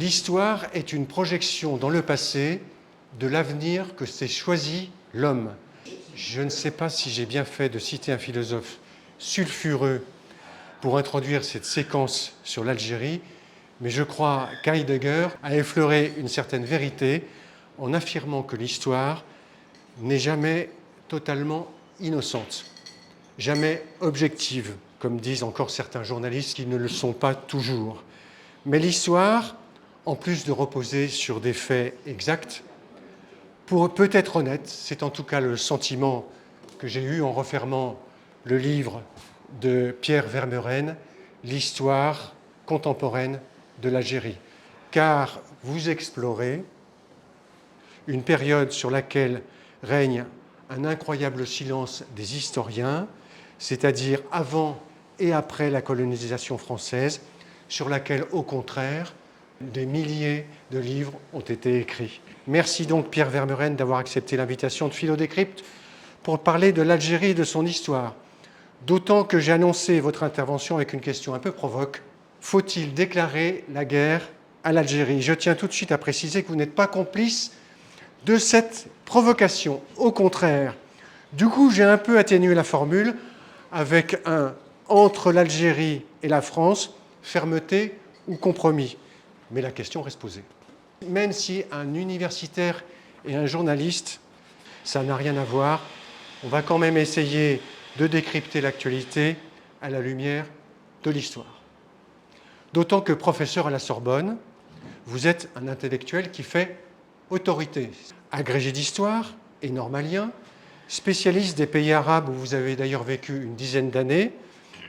L'histoire est une projection dans le passé de l'avenir que s'est choisi l'homme. Je ne sais pas si j'ai bien fait de citer un philosophe sulfureux pour introduire cette séquence sur l'Algérie, mais je crois qu'Heidegger a effleuré une certaine vérité en affirmant que l'histoire n'est jamais totalement innocente, jamais objective, comme disent encore certains journalistes qui ne le sont pas toujours. Mais l'histoire, en plus de reposer sur des faits exacts, peut être honnête, c'est en tout cas le sentiment que j'ai eu en refermant le livre de Pierre Vermeuren, l'histoire contemporaine de l'Algérie. Car vous explorez une période sur laquelle règne un incroyable silence des historiens, c'est-à-dire avant et après la colonisation française, sur laquelle, au contraire, des milliers de livres ont été écrits. Merci donc Pierre Vermeuren d'avoir accepté l'invitation de Philo-Décrypte pour parler de l'Algérie et de son histoire. D'autant que j'ai annoncé votre intervention avec une question un peu provoque. Faut-il déclarer la guerre à l'Algérie? Je tiens tout de suite à préciser que vous n'êtes pas complice de cette provocation. Au contraire. Du coup, j'ai un peu atténué la formule avec un « entre l'Algérie et la France, fermeté ou compromis ». Mais la question reste posée. Même si un universitaire et un journaliste, ça n'a rien à voir, on va quand même essayer de décrypter l'actualité à la lumière de l'histoire. D'autant que professeur à la Sorbonne, vous êtes un intellectuel qui fait autorité. Agrégé d'histoire et normalien, spécialiste des pays arabes où vous avez d'ailleurs vécu une dizaine d'années,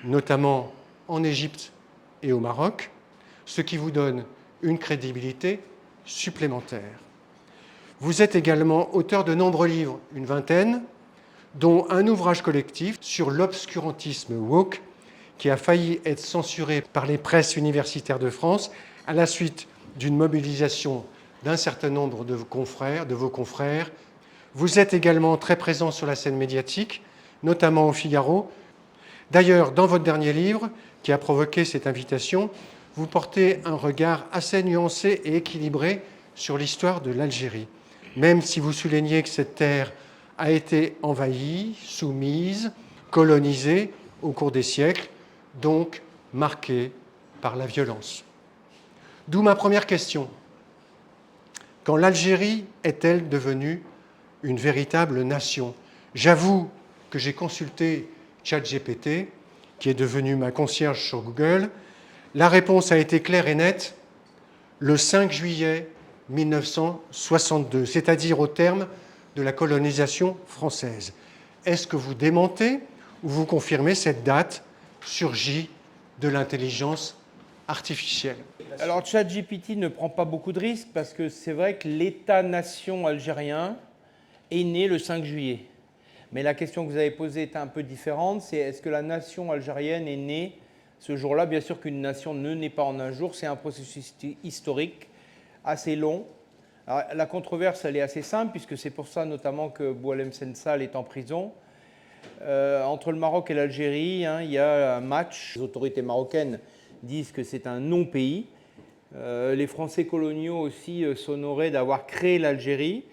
notamment en Égypte et au Maroc, ce qui vous donne une crédibilité supplémentaire. Vous êtes également auteur de nombreux livres, une vingtaine, dont un ouvrage collectif sur l'obscurantisme woke, qui a failli être censuré par les presses universitaires de France à la suite d'une mobilisation d'un certain nombre de vos confrères. Vous êtes également très présent sur la scène médiatique, notamment au Figaro. D'ailleurs, dans votre dernier livre, qui a provoqué cette invitation, vous portez un regard assez nuancé et équilibré sur l'histoire de l'Algérie, même si vous soulignez que cette terre a été envahie, soumise, colonisée au cours des siècles, donc marquée par la violence. D'où ma première question. Quand l'Algérie est-elle devenue une véritable nation? J'avoue que j'ai consulté ChatGPT, qui est devenu ma concierge sur Google. La réponse a été claire et nette le 5 juillet 1962, c'est-à-dire au terme de la colonisation française. Est-ce que vous démentez ou vous confirmez cette date surgie de l'intelligence artificielle? Alors ChatGPT ne prend pas beaucoup de risques parce que c'est vrai que l'État-nation algérien est né le 5 juillet. Mais la question que vous avez posée est un peu différente, c'est est-ce que la nation algérienne est née ce jour-là? Bien sûr qu'une nation ne naît pas en un jour, c'est un processus historique assez long. Alors, la controverse, elle est assez simple, puisque c'est pour ça notamment que Boualem Sansal est en prison. Entre le Maroc et l'Algérie, il y a un match. Les autorités marocaines disent que c'est un non-pays. Les Français coloniaux aussi s'honoraient d'avoir créé l'Algérie.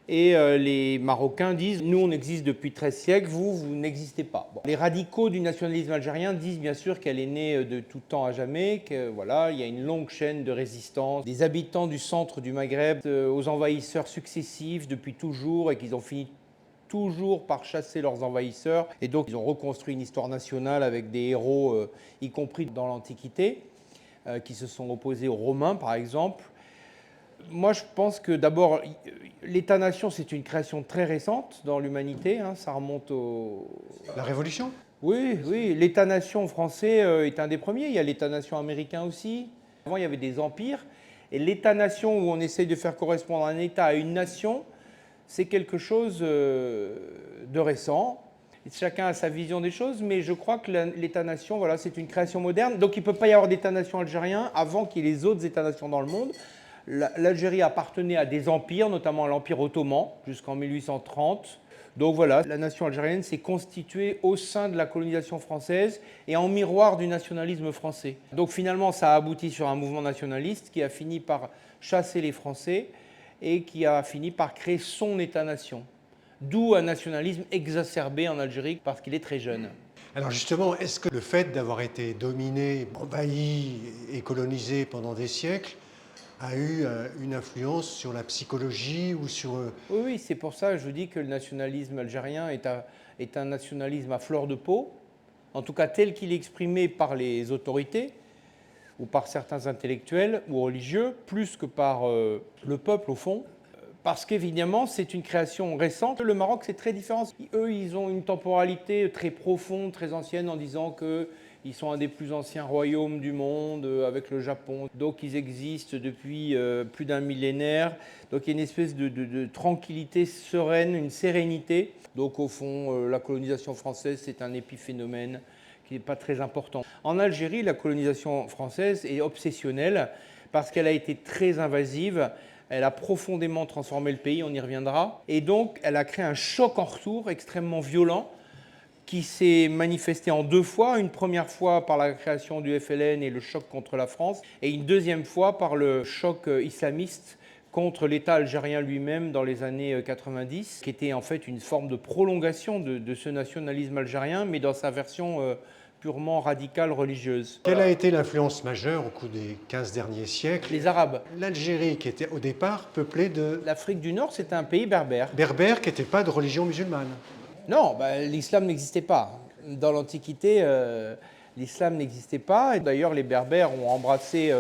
Et les Marocains disent « nous, on existe depuis 13 siècles, vous n'existez pas ». Bon. Les radicaux du nationalisme algérien disent bien sûr qu'elle est née de tout temps à jamais, qu'il voilà, y a une longue chaîne de résistance, des habitants du centre du Maghreb aux envahisseurs successifs depuis toujours et qu'ils ont fini toujours par chasser leurs envahisseurs. Et donc, ils ont reconstruit une histoire nationale avec des héros, y compris dans l'Antiquité, qui se sont opposés aux Romains, par exemple. Moi, je pense que d'abord, l'État-nation, c'est une création très récente dans l'humanité. Ça remonte au... La Révolution? Oui, oui. L'État-nation français est un des premiers. Il y a l'État-nation américain aussi. Avant, il y avait des empires. Et l'État-nation, où on essaye de faire correspondre un État à une nation, c'est quelque chose de récent. Chacun a sa vision des choses, mais je crois que l'État-nation, voilà, c'est une création moderne. Donc, il ne peut pas y avoir d'État-nation algérien avant qu'il y ait les autres États-nations dans le monde. L'Algérie appartenait à des empires, notamment à l'Empire ottoman, jusqu'en 1830. Donc voilà, la nation algérienne s'est constituée au sein de la colonisation française et en miroir du nationalisme français. Donc finalement, ça a abouti sur un mouvement nationaliste qui a fini par chasser les Français et qui a fini par créer son État-nation. D'où un nationalisme exacerbé en Algérie parce qu'il est très jeune. Alors justement, est-ce que le fait d'avoir été dominé, envahi et colonisé pendant des siècles a eu une influence sur la psychologie ou sur... Oui, c'est pour ça que je vous dis que le nationalisme algérien est un nationalisme à fleur de peau, en tout cas tel qu'il est exprimé par les autorités ou par certains intellectuels ou religieux, plus que par le peuple au fond, parce qu'évidemment c'est une création récente. Le Maroc c'est très différent. Eux ils ont une temporalité très profonde, très ancienne en disant que ils sont un des plus anciens royaumes du monde avec le Japon. Donc ils existent depuis plus d'un millénaire. Donc il y a une espèce de tranquillité sereine, une sérénité. Donc au fond, la colonisation française, c'est un épiphénomène qui n'est pas très important. En Algérie, la colonisation française est obsessionnelle parce qu'elle a été très invasive. Elle a profondément transformé le pays, on y reviendra. Et donc elle a créé un choc en retour extrêmement violent qui s'est manifesté en deux fois, une première fois par la création du FLN et le choc contre la France, et une deuxième fois par le choc islamiste contre l'État algérien lui-même dans les années 90, qui était en fait une forme de prolongation de ce nationalisme algérien, mais dans sa version purement radicale religieuse. Quelle a été l'influence majeure au cours des 15 derniers siècles? Les Arabes. L'Algérie, qui était au départ peuplée de L'Afrique du Nord, c'était un pays berbère. berbères qui n'étaient pas de religion musulmane. Non, l'islam n'existait pas. Dans l'Antiquité, l'islam n'existait pas. Et d'ailleurs, les Berbères ont embrassé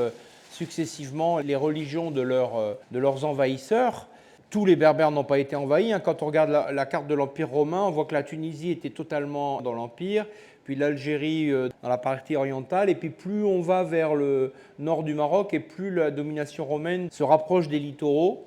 successivement les religions de leurs envahisseurs. Tous les Berbères n'ont pas été envahis. Quand on regarde la carte de l'Empire romain, on voit que la Tunisie était totalement dans l'Empire, puis l'Algérie dans la partie orientale. Et puis plus on va vers le nord du Maroc, et plus la domination romaine se rapproche des littoraux.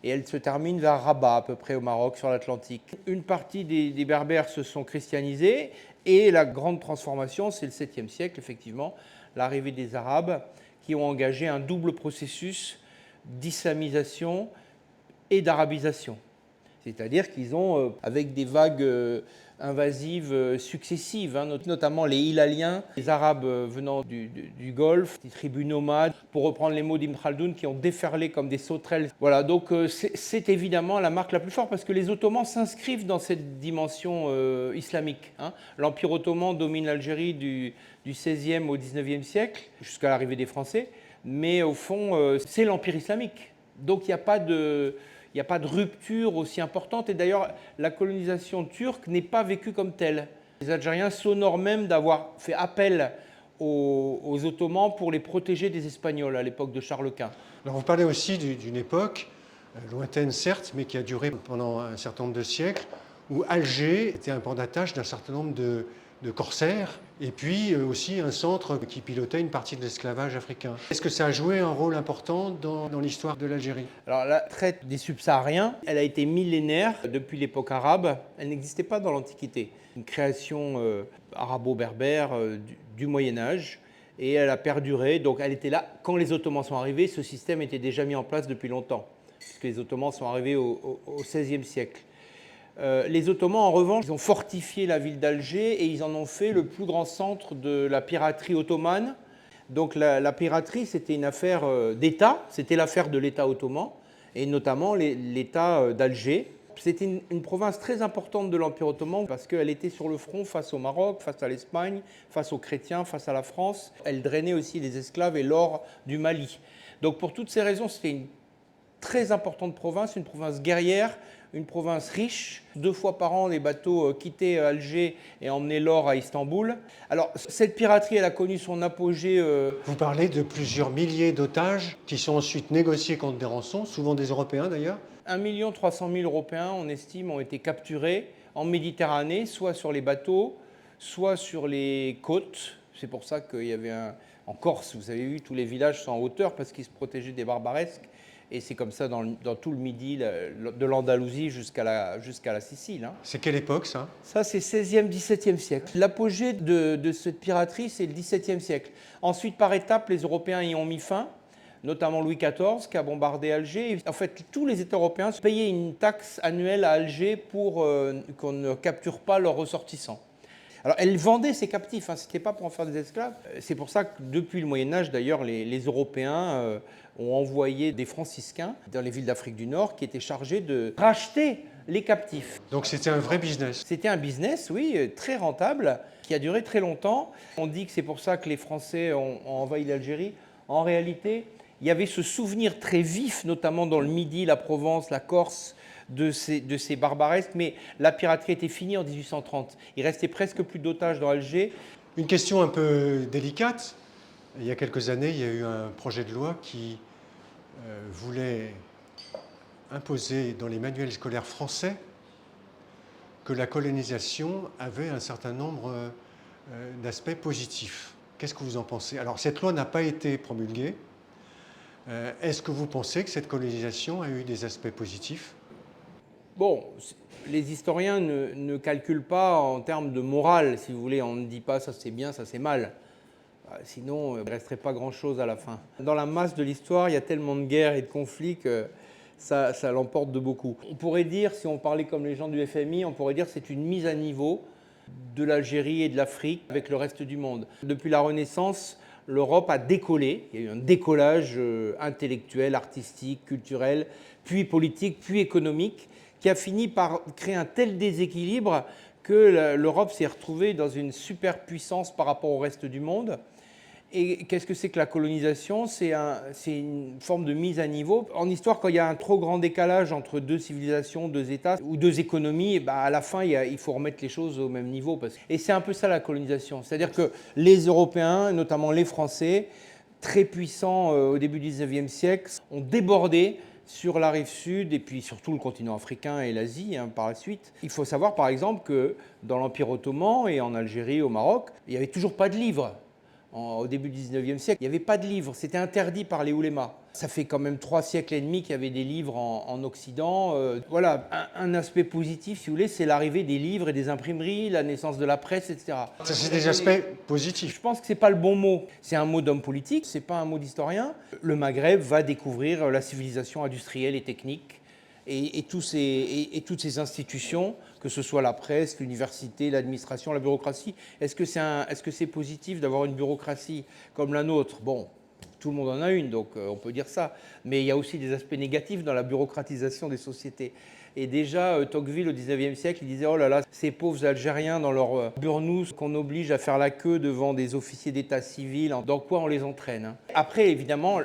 Et elle se termine vers Rabat, à peu près au Maroc, sur l'Atlantique. Une partie des Berbères se sont christianisés, et la grande transformation, c'est le 7e siècle, effectivement, l'arrivée des Arabes, qui ont engagé un double processus d'islamisation et d'arabisation. C'est-à-dire qu'ils ont, avec des vagues invasives successives, notamment les Hilaliens, les Arabes venant du Golfe, des tribus nomades, pour reprendre les mots d'Ibn Khaldoun, qui ont déferlé comme des sauterelles. Voilà, donc c'est évidemment la marque la plus forte, parce que les Ottomans s'inscrivent dans cette dimension islamique. L'Empire ottoman domine l'Algérie du XVIe au XIXe siècle, jusqu'à l'arrivée des Français, mais au fond, c'est l'Empire islamique. Donc il n'y a pas de rupture aussi importante. Et d'ailleurs, la colonisation turque n'est pas vécue comme telle. Les Algériens s'honorent même d'avoir fait appel aux Ottomans pour les protéger des Espagnols à l'époque de Charles Quint. Alors vous parlez aussi d'une époque, lointaine certes, mais qui a duré pendant un certain nombre de siècles, où Alger était un port d'attache d'un certain nombre de corsaires, et puis aussi un centre qui pilotait une partie de l'esclavage africain. Est-ce que ça a joué un rôle important dans l'histoire de l'Algérie? Alors la traite des subsahariens, elle a été millénaire depuis l'époque arabe, elle n'existait pas dans l'Antiquité. Une création arabo-berbère du Moyen-Âge, et elle a perduré, donc elle était là. Quand les Ottomans sont arrivés, ce système était déjà mis en place depuis longtemps, puisque les Ottomans sont arrivés au XVIe siècle. Les Ottomans, en revanche, ils ont fortifié la ville d'Alger et ils en ont fait le plus grand centre de la piraterie ottomane. Donc la piraterie, c'était une affaire d'État, c'était l'affaire de l'État ottoman, et notamment l'État d'Alger. C'était une province très importante de l'Empire ottoman parce qu'elle était sur le front face au Maroc, face à l'Espagne, face aux chrétiens, face à la France. Elle drainait aussi les esclaves et l'or du Mali. Donc pour toutes ces raisons, c'était une très importante province, une province guerrière, une province riche. 2 fois par an, les bateaux quittaient Alger et emmenaient l'or à Istanbul. Alors, cette piraterie, elle a connu son apogée. Vous parlez de plusieurs milliers d'otages qui sont ensuite négociés contre des rançons, souvent des Européens d'ailleurs. 1 300 000 Européens, on estime, ont été capturés en Méditerranée, soit sur les bateaux, soit sur les côtes. C'est pour ça qu'il y avait en Corse, vous avez vu, tous les villages sont en hauteur parce qu'ils se protégeaient des barbaresques. Et c'est comme ça dans tout le Midi, de l'Andalousie jusqu'à la Sicile. C'est quelle époque, ça? Ça, c'est 16e, 17e siècle. L'apogée de cette piraterie, c'est le 17e siècle. Ensuite, par étapes, les Européens y ont mis fin. notamment Louis XIV qui a bombardé Alger. En fait, tous les États européens payaient une taxe annuelle à Alger pour qu'on ne capture pas leurs ressortissants. Alors, elle vendait ses captifs, ce n'était pas pour en faire des esclaves. C'est pour ça que depuis le Moyen-Âge, d'ailleurs, les Européens ont envoyé des franciscains dans les villes d'Afrique du Nord qui étaient chargés de racheter les captifs. Donc c'était un vrai business. C'était un business, oui, très rentable, qui a duré très longtemps. On dit que c'est pour ça que les Français ont envahi l'Algérie. En réalité, il y avait ce souvenir très vif, notamment dans le Midi, la Provence, la Corse, de ces barbaresques, mais la piraterie était finie en 1830. Il restait presque plus d'otages dans Alger. Une question un peu délicate. Il y a quelques années, il y a eu un projet de loi qui voulait imposer dans les manuels scolaires français que la colonisation avait un certain nombre d'aspects positifs. Qu'est-ce que vous en pensez? Alors, cette loi n'a pas été promulguée. Est-ce que vous pensez que cette colonisation a eu des aspects positifs? Bon, les historiens ne calculent pas en termes de morale, si vous voulez. On ne dit pas ça c'est bien, ça c'est mal. Sinon, il ne resterait pas grand-chose à la fin. Dans la masse de l'histoire, il y a tellement de guerres et de conflits que ça l'emporte de beaucoup. On pourrait dire, si on parlait comme les gens du FMI, on pourrait dire que c'est une mise à niveau de l'Algérie et de l'Afrique avec le reste du monde. Depuis la Renaissance, l'Europe a décollé. Il y a eu un décollage intellectuel, artistique, culturel, puis politique, puis économique, qui a fini par créer un tel déséquilibre que l'Europe s'est retrouvée dans une superpuissance par rapport au reste du monde. Et qu'est-ce que c'est que la colonisation? C'est une forme de mise à niveau. En histoire, quand il y a un trop grand décalage entre deux civilisations, deux États ou deux économies, à la fin, il faut remettre les choses au même niveau. Et c'est un peu ça la colonisation. C'est-à-dire que les Européens, notamment les Français, très puissants au début du XIXe siècle, ont débordé sur la rive sud et puis surtout le continent africain et l'Asie par la suite. Il faut savoir par exemple que dans l'Empire ottoman et en Algérie, au Maroc, il n'y avait toujours pas de livres. Au début du XIXe siècle, il n'y avait pas de livres, c'était interdit par les oulémas. Ça fait quand même 3 siècles et demi qu'il y avait des livres en Occident. Voilà, un aspect positif, si vous voulez, c'est l'arrivée des livres et des imprimeries, la naissance de la presse, etc. Ça, c'est des aspects positifs. Je pense que ce n'est pas le bon mot. C'est un mot d'homme politique, ce n'est pas un mot d'historien. Le Maghreb va découvrir la civilisation industrielle et technique et toutes ces institutions, que ce soit la presse, l'université, l'administration, la bureaucratie. Est-ce que c'est positif d'avoir une bureaucratie comme la nôtre? Bon, tout le monde en a une, donc on peut dire ça. Mais il y a aussi des aspects négatifs dans la bureaucratisation des sociétés. Et déjà, Tocqueville, au XIXe siècle, il disait « Oh là là, ces pauvres Algériens dans leur burnous qu'on oblige à faire la queue devant des officiers d'état civil, dans quoi on les entraîne ?» Après, évidemment,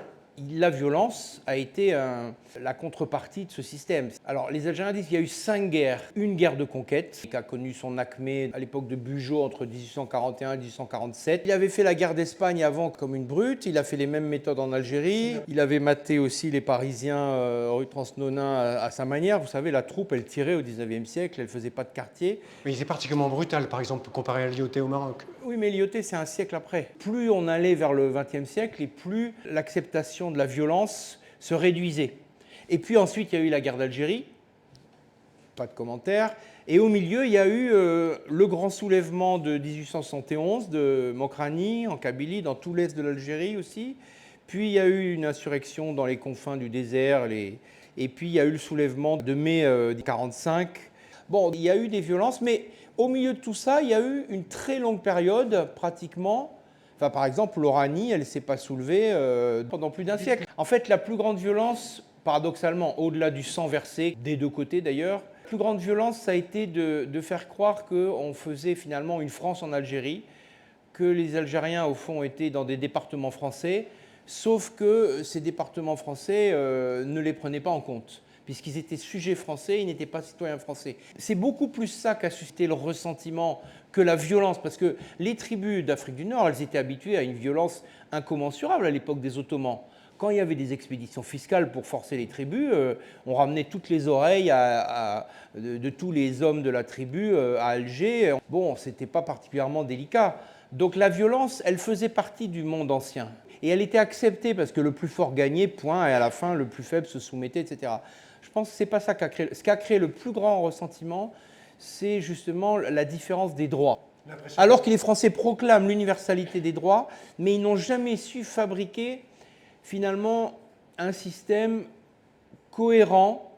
la violence a été la contrepartie de ce système. Alors, les Algériens disent qu'il y a eu 5 guerres. Une guerre de conquête, qui a connu son acmé à l'époque de Bugeaud, entre 1841 et 1847. Il avait fait la guerre d'Espagne avant comme une brute. Il a fait les mêmes méthodes en Algérie. Il avait maté aussi les Parisiens rue Transnonain à sa manière. Vous savez, la troupe, elle tirait au XIXe siècle, elle ne faisait pas de quartier. Mais il était particulièrement brutal, par exemple, comparé à Lyautey au Maroc. Oui, mais Lyautey, c'est un siècle après. Plus on allait vers le XXe siècle et plus l'acceptation de la violence se réduisait. Et puis ensuite, il y a eu la guerre d'Algérie, pas de commentaire. Et au milieu, il y a eu le grand soulèvement de 1871 de Mokrani, en Kabylie, dans tout l'est de l'Algérie aussi. Puis il y a eu une insurrection dans les confins du désert. Et puis il y a eu le soulèvement de mai 1945. Bon, il y a eu des violences, mais au milieu de tout ça, il y a eu une très longue période, pratiquement. Enfin, par exemple, l'Oranie, elle ne s'est pas soulevée pendant plus d'un siècle. En fait, la plus grande violence, paradoxalement, au-delà du sang versé, des deux côtés d'ailleurs, la plus grande violence, ça a été de faire croire qu'on faisait finalement une France en Algérie, que les Algériens, au fond, étaient dans des départements français, sauf que ces départements français ne les prenaient pas en compte. Puisqu'ils étaient sujets français, ils n'étaient pas citoyens français. C'est beaucoup plus ça qu'a suscité le ressentiment que la violence, parce que les tribus d'Afrique du Nord, elles étaient habituées à une violence incommensurable à l'époque des Ottomans. Quand il y avait des expéditions fiscales pour forcer les tribus, on ramenait toutes les oreilles de tous les hommes de la tribu à Alger. Bon, ce n'était pas particulièrement délicat. Donc la violence, elle faisait partie du monde ancien. Et elle était acceptée parce que le plus fort gagnait, point, et à la fin, le plus faible se soumettait, etc. Je pense que ce n'est pas ça qui a créé. Ce qui a créé le plus grand ressentiment, c'est justement la différence des droits. Alors que les Français proclament l'universalité des droits, mais ils n'ont jamais su fabriquer finalement un système cohérent.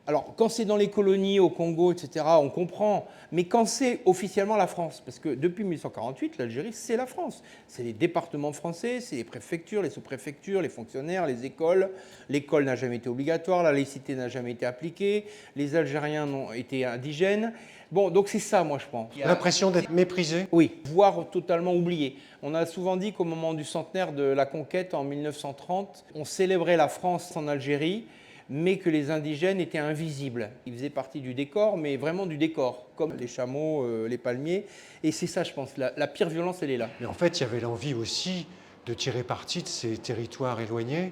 Alors, quand c'est dans les colonies, au Congo, etc., on comprend. Mais quand c'est officiellement la France, parce que depuis 1848, l'Algérie, c'est la France. C'est les départements français, c'est les préfectures, les sous-préfectures, les fonctionnaires, les écoles. L'école n'a jamais été obligatoire, la laïcité n'a jamais été appliquée, les Algériens ont été indigènes. Bon, donc c'est ça, moi, je pense. L'impression d'être méprisé? Oui, voire totalement oublié. On a souvent dit qu'au moment du centenaire de la conquête, en 1930, on célébrait la France en Algérie, mais que les indigènes étaient invisibles. Ils faisaient partie du décor, mais vraiment du décor, comme les chameaux, les palmiers. Et c'est ça, je pense, la pire violence, elle est là. Mais en fait, il y avait l'envie aussi de tirer parti de ces territoires éloignés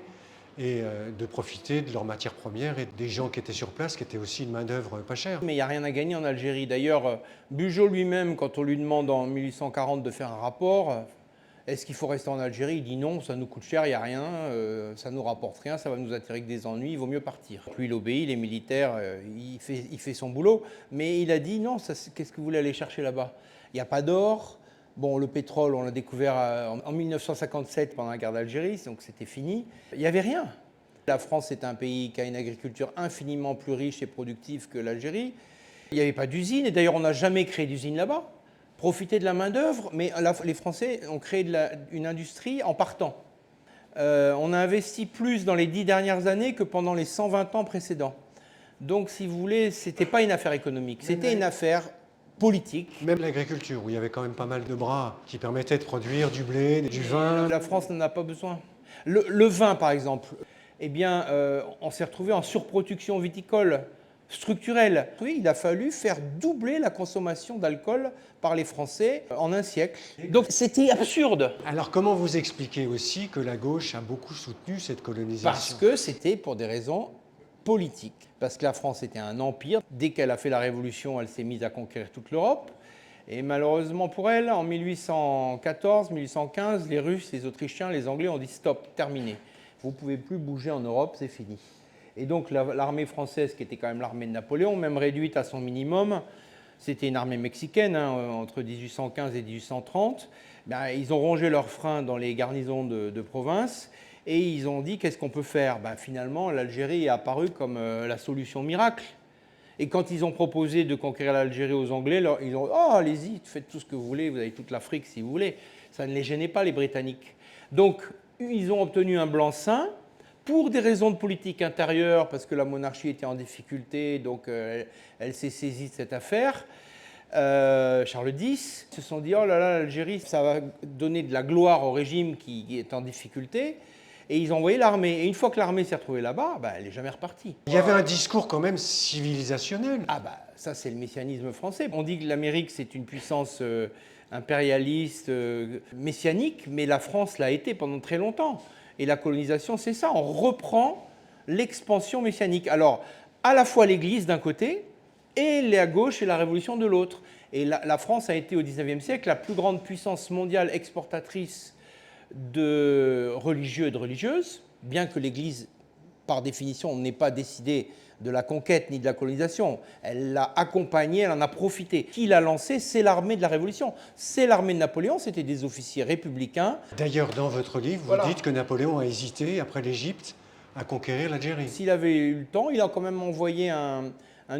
et de profiter de leurs matières premières et des gens qui étaient sur place, qui étaient aussi une main-d'œuvre pas chère. Mais il n'y a rien à gagner en Algérie. D'ailleurs, Bugeaud lui-même, quand on lui demande en 1840 de faire un rapport, est-ce qu'il faut rester en Algérie? Il dit non, ça nous coûte cher, il n'y a rien, ça ne nous rapporte rien, ça va nous attirer que des ennuis, il vaut mieux partir. Puis il obéit, les militaires, il fait son boulot, mais il a dit non, qu'est-ce que vous voulez aller chercher là-bas? Il n'y a pas d'or. Bon, le pétrole, on l'a découvert en 1957 pendant la guerre d'Algérie, donc c'était fini. Il n'y avait rien. La France est un pays qui a une agriculture infiniment plus riche et productive que l'Algérie. Il n'y avait pas d'usine, et d'ailleurs on n'a jamais créé d'usine là-bas. Profiter de la main-d'œuvre, mais les Français ont créé une industrie en partant. On a investi plus dans les 10 dernières années que pendant les 120 ans précédents. Donc, si vous voulez, ce n'était pas une affaire économique, c'était une affaire politique. Même l'agriculture, où il y avait quand même pas mal de bras qui permettaient de produire du blé, du vin. La France n'en a pas besoin. Le vin, par exemple, eh bien, on s'est retrouvé en surproduction viticole structurelle. Oui, il a fallu faire doubler la consommation d'alcool par les Français en un siècle. Donc c'était absurde. Alors comment vous expliquez aussi que la gauche a beaucoup soutenu cette colonisation? Parce que c'était pour des raisons politiques. Parce que la France était un empire. Dès qu'elle a fait la Révolution, elle s'est mise à conquérir toute l'Europe. Et malheureusement pour elle, en 1814, 1815, les Russes, les Autrichiens, les Anglais ont dit stop, terminé. Vous ne pouvez plus bouger en Europe, c'est fini. Et donc l'armée française, qui était quand même l'armée de Napoléon, même réduite à son minimum, c'était une armée mexicaine, entre 1815 et 1830, ben, ils ont rongé leurs freins dans les garnisons de province et ils ont dit qu'est-ce qu'on peut faire? Ben, finalement, l'Algérie est apparue comme la solution miracle. Et quand ils ont proposé de conquérir l'Algérie aux Anglais, ils ont dit « Oh, allez-y, faites tout ce que vous voulez, vous avez toute l'Afrique si vous voulez ». Ça ne les gênait pas, les Britanniques. Donc, ils ont obtenu un blanc-seing pour des raisons de politique intérieure, parce que la monarchie était en difficulté, donc elle s'est saisie de cette affaire. Charles X se sont dit « Oh là là, l'Algérie, ça va donner de la gloire au régime qui est en difficulté ». Et ils ont envoyé l'armée. Et une fois que l'armée s'est retrouvée là-bas, bah, elle n'est jamais repartie. Il y avait un discours quand même civilisationnel. Ah bah ça, c'est le messianisme français. On dit que l'Amérique, c'est une puissance impérialiste, messianique, mais la France l'a été pendant très longtemps. Et la colonisation, c'est ça. On reprend l'expansion messianique. Alors, à la fois l'Église d'un côté et la gauche et la Révolution de l'autre. Et la France a été au XIXe siècle la plus grande puissance mondiale exportatrice de religieux et de religieuses, bien que l'Église, par définition, n'ait pas décidé de la conquête ni de la colonisation. Elle l'a accompagnée, elle en a profité. Qui l'a lancé? C'est l'armée de la Révolution. C'est l'armée de Napoléon, c'était des officiers républicains. D'ailleurs, dans votre livre, vous dites que Napoléon a hésité, après l'Égypte, à conquérir l'Algérie. S'il avait eu le temps, il a quand même envoyé un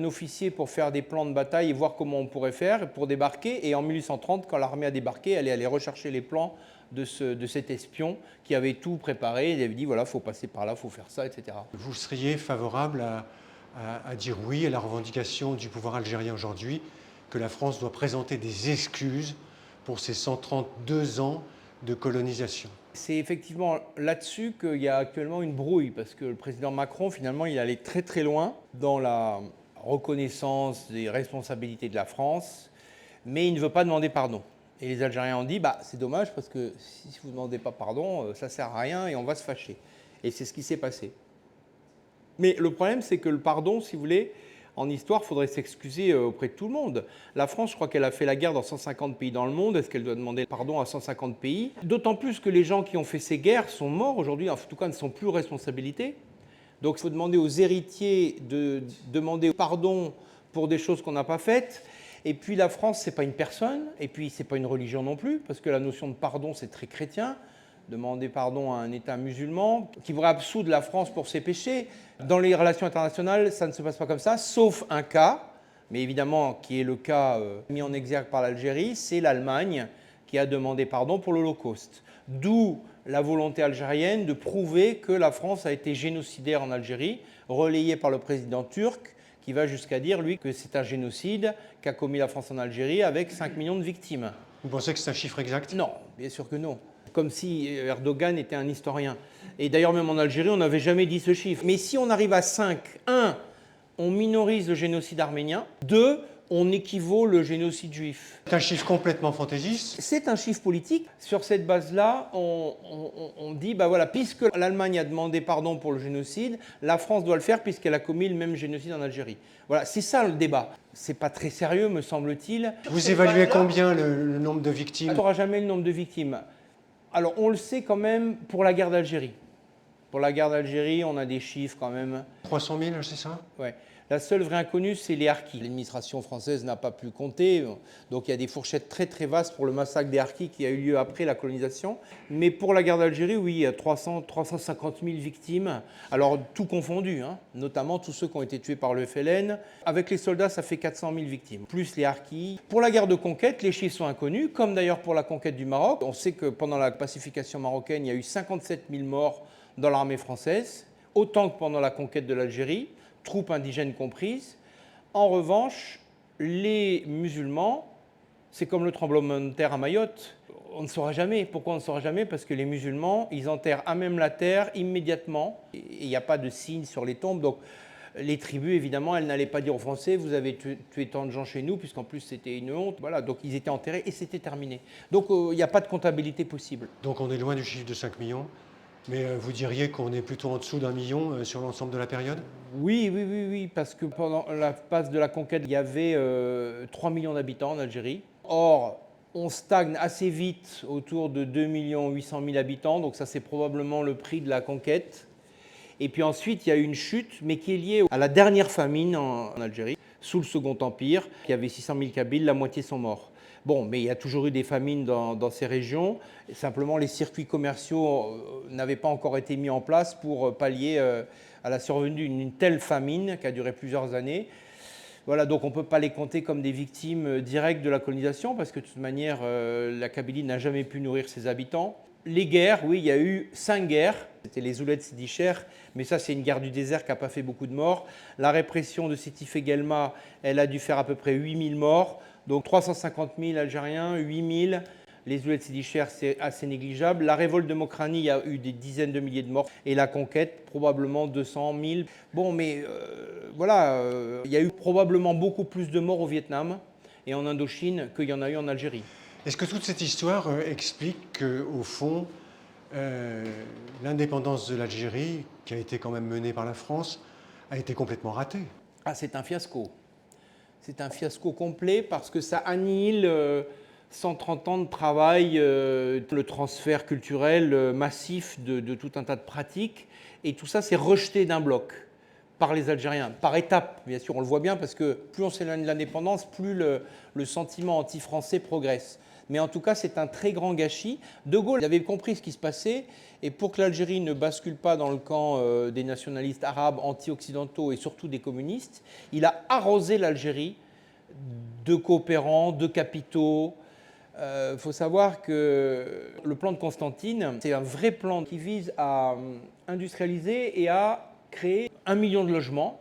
officier pour faire des plans de bataille et voir comment on pourrait faire pour débarquer. Et en 1830, quand l'armée a débarqué, elle est allée rechercher les plans de cet espion qui avait tout préparé. Il avait dit, voilà, il faut passer par là, il faut faire ça, etc. Vous seriez favorable à dire oui à la revendication du pouvoir algérien aujourd'hui, que la France doit présenter des excuses pour ses 132 ans de colonisation? C'est effectivement là-dessus qu'il y a actuellement une brouille, parce que le président Macron, finalement, il allait très très loin dans la reconnaissance des responsabilités de la France, mais il ne veut pas demander pardon. Et les Algériens ont dit, bah, c'est dommage parce que si vous ne demandez pas pardon, ça ne sert à rien et on va se fâcher. Et c'est ce qui s'est passé. Mais le problème, c'est que le pardon, si vous voulez, en histoire, il faudrait s'excuser auprès de tout le monde. La France, je crois qu'elle a fait la guerre dans 150 pays dans le monde. Est-ce qu'elle doit demander pardon à 150 pays? D'autant plus que les gens qui ont fait ces guerres sont morts aujourd'hui, en tout cas ne sont plus aux responsabilités. Donc il faut demander aux héritiers de demander pardon pour des choses qu'on n'a pas faites. Et puis la France, ce n'est pas une personne, et puis ce n'est pas une religion non plus, parce que la notion de pardon, c'est très chrétien. demander pardon à un État musulman qui voudrait absoudre la France pour ses péchés. Dans les relations internationales, ça ne se passe pas comme ça, sauf un cas, mais évidemment qui est le cas mis en exergue par l'Algérie, c'est l'Allemagne qui a demandé pardon pour l'Holocauste. D'où la volonté algérienne de prouver que la France a été génocidaire en Algérie, relayée par le président turc, qui va jusqu'à dire, lui, que c'est un génocide qu'a commis la France en Algérie avec 5 millions de victimes. Vous pensez que c'est un chiffre exact? Non, bien sûr que non. Comme si Erdogan était un historien. Et d'ailleurs, même en Algérie, on n'avait jamais dit ce chiffre. Mais si on arrive à 5, 1, on minorise le génocide arménien. 2, on équivaut le génocide juif. C'est un chiffre complètement fantaisiste. C'est un chiffre politique. Sur cette base-là, on dit, bah voilà, puisque l'Allemagne a demandé pardon pour le génocide, la France doit le faire puisqu'elle a commis le même génocide en Algérie. Voilà, c'est ça le débat. C'est pas très sérieux, me semble-t-il. Vous évaluez combien le nombre de victimes? On ne saura jamais le nombre de victimes. Alors, on le sait quand même pour la guerre d'Algérie. Pour la guerre d'Algérie, on a des chiffres quand même. 300 000, c'est ça? Ouais. La seule vraie inconnue, c'est les harkis. L'administration française n'a pas pu compter, donc il y a des fourchettes très très vastes pour le massacre des harkis qui a eu lieu après la colonisation. Mais pour la guerre d'Algérie, oui, il y a 350 000 victimes, alors tout confondu, hein, notamment tous ceux qui ont été tués par le FLN. Avec les soldats, ça fait 400 000 victimes, plus les harkis. Pour la guerre de conquête, les chiffres sont inconnus, comme d'ailleurs pour la conquête du Maroc. On sait que pendant la pacification marocaine, il y a eu 57 000 morts dans l'armée française, autant que pendant la conquête de l'Algérie, troupes indigènes comprises. En revanche, les musulmans, c'est comme le tremblement de terre à Mayotte, on ne saura jamais. Pourquoi on ne saura jamais? Parce que les musulmans, ils enterrent à même la terre immédiatement, et il n'y a pas de signe sur les tombes. Donc les tribus, évidemment, elles n'allaient pas dire aux Français, vous avez tué tant de gens chez nous, puisqu'en plus c'était une honte. Voilà, donc ils étaient enterrés et c'était terminé. Donc il n'y a pas de comptabilité possible. Donc on est loin du chiffre de 5 millions. Mais vous diriez qu'on est plutôt en dessous d'1 million sur l'ensemble de la période? Oui, parce que pendant la phase de la conquête, il y avait 3 millions d'habitants en Algérie. Or, on stagne assez vite autour de 2 800 000 habitants, donc ça c'est probablement le prix de la conquête. Et puis ensuite, il y a eu une chute, mais qui est liée à la dernière famine en Algérie, sous le Second Empire. Il y avait 600 000 Kabyles, la moitié sont morts. Bon, mais il y a toujours eu des famines dans ces régions. Et simplement, les circuits commerciaux n'avaient pas encore été mis en place pour pallier à la survenue d'une telle famine qui a duré plusieurs années. Voilà, donc on ne peut pas les compter comme des victimes directes de la colonisation parce que de toute manière, la Kabylie n'a jamais pu nourrir ses habitants. Les guerres, oui, il y a eu 5 guerres. C'était les Ouled Sidicher, mais ça, c'est une guerre du désert qui n'a pas fait beaucoup de morts. La répression de Sétif et Guelma, elle a dû faire à peu près 8000 morts. Donc 350 000 Algériens, 8 000. Les Ouled Sidicher, c'est assez négligeable. La révolte de Mokrani, il y a eu des dizaines de milliers de morts. Et la conquête, probablement 200 000. Bon, mais voilà, il y a eu probablement beaucoup plus de morts au Vietnam et en Indochine qu'il y en a eu en Algérie. Est-ce que toute cette histoire explique qu'au fond, l'indépendance de l'Algérie, qui a été quand même menée par la France, a été complètement ratée? Ah, c'est un fiasco. C'est un fiasco complet parce que ça annihile 130 ans de travail, le transfert culturel massif de tout un tas de pratiques. Et tout ça, c'est rejeté d'un bloc par les Algériens, par étapes, bien sûr, on le voit bien, parce que plus on s'éloigne de l'indépendance, plus le sentiment anti-français progresse. Mais en tout cas, c'est un très grand gâchis. De Gaulle avait compris ce qui se passait, et pour que l'Algérie ne bascule pas dans le camp des nationalistes arabes anti-occidentaux et surtout des communistes, il a arrosé l'Algérie de coopérants, de capitaux. Il faut savoir que le plan de Constantine, c'est un vrai plan qui vise à industrialiser et à créer 1 million de logements,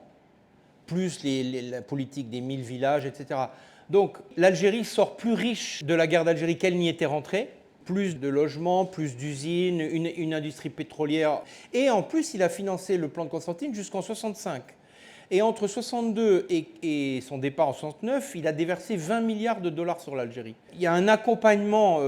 plus la politique des 1000 villages, etc. Donc l'Algérie sort plus riche de la guerre d'Algérie qu'elle n'y était rentrée, plus de logements, plus d'usines, une industrie pétrolière. Et en plus, il a financé le plan de Constantine jusqu'en 1965. Et entre 1962 et son départ en 1969, il a déversé 20 milliards de dollars sur l'Algérie. Il y a un accompagnement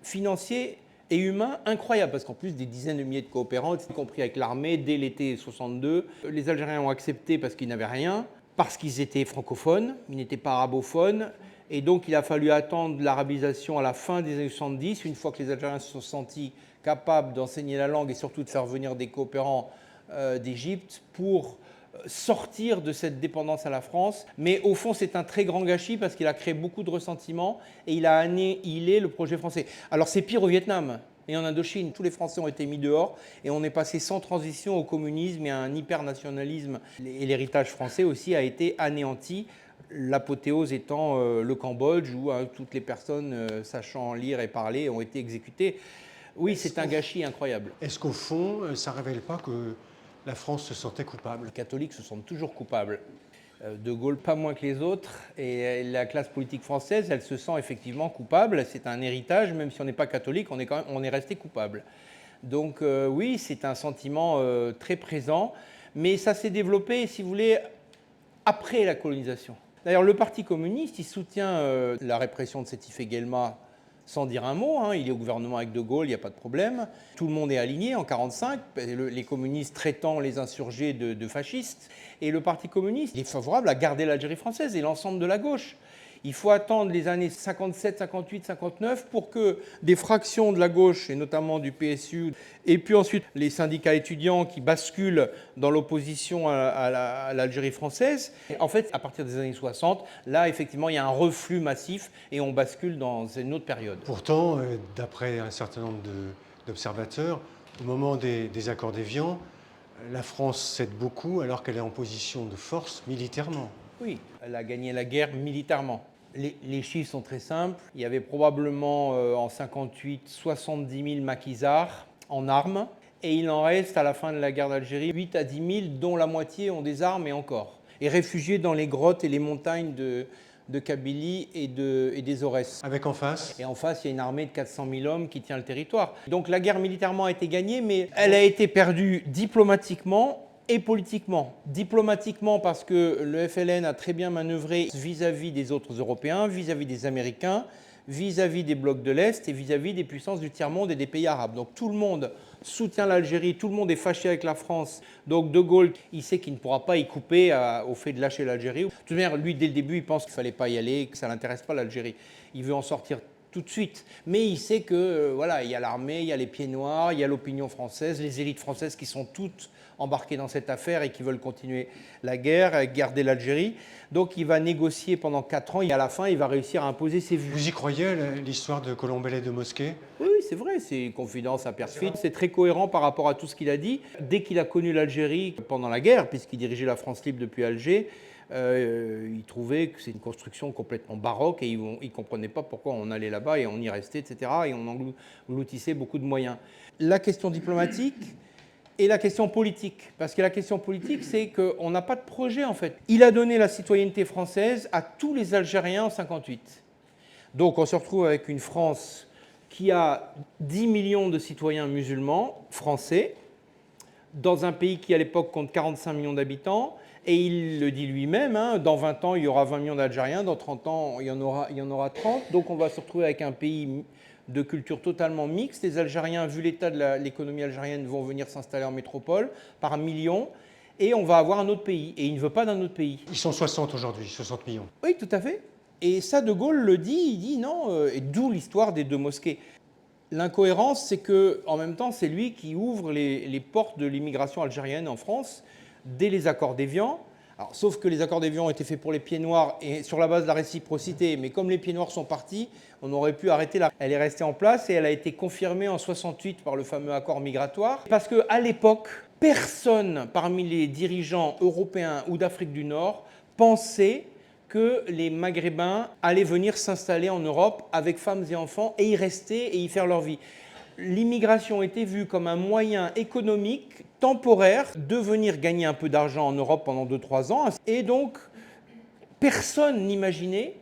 financier et humain incroyable, parce qu'en plus des dizaines de milliers de coopérants, y compris avec l'armée, dès l'été 62, les Algériens ont accepté parce qu'ils n'avaient rien, parce qu'ils étaient francophones, ils n'étaient pas arabophones, et donc il a fallu attendre l'arabisation à la fin des années 70, une fois que les Algériens se sont sentis capables d'enseigner la langue et surtout de faire venir des coopérants d'Égypte pour sortir de cette dépendance à la France. Mais au fond, c'est un très grand gâchis parce qu'il a créé beaucoup de ressentiments et il a annihilé le projet français. Alors c'est pire au Vietnam. Et en Indochine, tous les Français ont été mis dehors et on est passé sans transition au communisme et à un hypernationalisme. Et l'héritage français aussi a été anéanti, l'apothéose étant le Cambodge où toutes les personnes sachant lire et parler ont été exécutées. Oui, c'est un gâchis incroyable. Est-ce qu'au fond, ça ne révèle pas que la France se sentait coupable? Les catholiques se sentent toujours coupables. De Gaulle pas moins que les autres, et la classe politique française, elle se sent effectivement coupable. C'est un héritage, même si on n'est pas catholique, on est resté coupable. Donc oui, c'est un sentiment très présent, mais ça s'est développé, si vous voulez, après la colonisation. D'ailleurs, le Parti communiste, il soutient la répression de Sétif-et-Guelma sans dire un mot, hein. Il est au gouvernement avec De Gaulle, il n'y a pas de problème. Tout le monde est aligné en 1945, les communistes traitant les insurgés de fascistes. Et le Parti communiste est favorable à garder l'Algérie française et l'ensemble de la gauche. Il faut attendre les années 57, 58, 59 pour que des fractions de la gauche, et notamment du PSU, et puis ensuite les syndicats étudiants qui basculent dans l'opposition à l'Algérie française. Et en fait, à partir des années 60, là, effectivement, il y a un reflux massif et on bascule dans une autre période. Pourtant, d'après un certain nombre d'observateurs, au moment des accords d'Évian, la France cède beaucoup alors qu'elle est en position de force militairement. Oui, elle a gagné la guerre militairement. Les chiffres sont très simples. Il y avait probablement en 58 70 000 maquisards en armes. Et il en reste à la fin de la guerre d'Algérie 8 à 10 000, dont la moitié ont des armes et encore. Et réfugiés dans les grottes et les montagnes de Kabylie et des Aurès. Avec en face? Et en face, il y a une armée de 400 000 hommes qui tient le territoire. Donc la guerre militairement a été gagnée, mais elle a été perdue diplomatiquement et politiquement. Diplomatiquement parce que le FLN a très bien manœuvré vis-à-vis des autres Européens, vis-à-vis des Américains, vis-à-vis des blocs de l'Est et vis-à-vis des puissances du tiers-monde et des pays arabes. Donc tout le monde soutient l'Algérie, tout le monde est fâché avec la France. Donc De Gaulle, il sait qu'il ne pourra pas y couper au fait de lâcher l'Algérie. De toute manière, lui, dès le début, il pense qu'il ne fallait pas y aller, que ça ne l'intéresse pas l'Algérie. Il veut en sortir tout de suite. Mais il sait que voilà, il y a l'armée, il y a les pieds noirs, il y a l'opinion française, les élites françaises qui sont toutes embarquées dans cette affaire et qui veulent continuer la guerre, garder l'Algérie. Donc il va négocier pendant 4 ans et à la fin, il va réussir à imposer ses vues. Vous y croyez, l'histoire de Colombelle et de Mosquée? Oui, c'est vrai, c'est une confidence à perfide. C'est très cohérent par rapport à tout ce qu'il a dit. Dès qu'il a connu l'Algérie pendant la guerre, puisqu'il dirigeait la France libre depuis Alger, il trouvait que c'est une construction complètement baroque et il ne comprenait pas pourquoi on allait là-bas et on y restait, etc. Et on engloutissait beaucoup de moyens. La question diplomatique et la question politique. Parce que la question politique, c'est qu'on n'a pas de projet, en fait. Il a donné la citoyenneté française à tous les Algériens en 1958. Donc on se retrouve avec une France qui a 10 millions de citoyens musulmans français, dans un pays qui à l'époque compte 45 millions d'habitants, et il le dit lui-même, hein, dans 20 ans il y aura 20 millions d'Algériens, dans 30 ans il y en aura 30, donc on va se retrouver avec un pays de culture totalement mixte. Les Algériens, vu l'état de l'économie algérienne, vont venir s'installer en métropole par millions, et on va avoir un autre pays, et il ne veut pas d'un autre pays. Ils sont 60 aujourd'hui, 60 millions. Oui, tout à fait. Et ça, De Gaulle le dit, il dit non, et d'où l'histoire des 2 mosquées. L'incohérence, c'est qu'en même temps, c'est lui qui ouvre les portes de l'immigration algérienne en France dès les accords d'Évian. Alors, sauf que les accords d'Évian ont été faits pour les pieds noirs et sur la base de la réciprocité, mais comme les pieds noirs sont partis, on aurait pu arrêter là. Elle est restée en place et elle a été confirmée en 68 par le fameux accord migratoire. Parce qu'à l'époque, personne parmi les dirigeants européens ou d'Afrique du Nord pensait que les Maghrébins allaient venir s'installer en Europe avec femmes et enfants et y rester et y faire leur vie. L'immigration était vue comme un moyen économique temporaire de venir gagner un peu d'argent en Europe pendant 2-3 ans. Et donc, personne n'imaginait,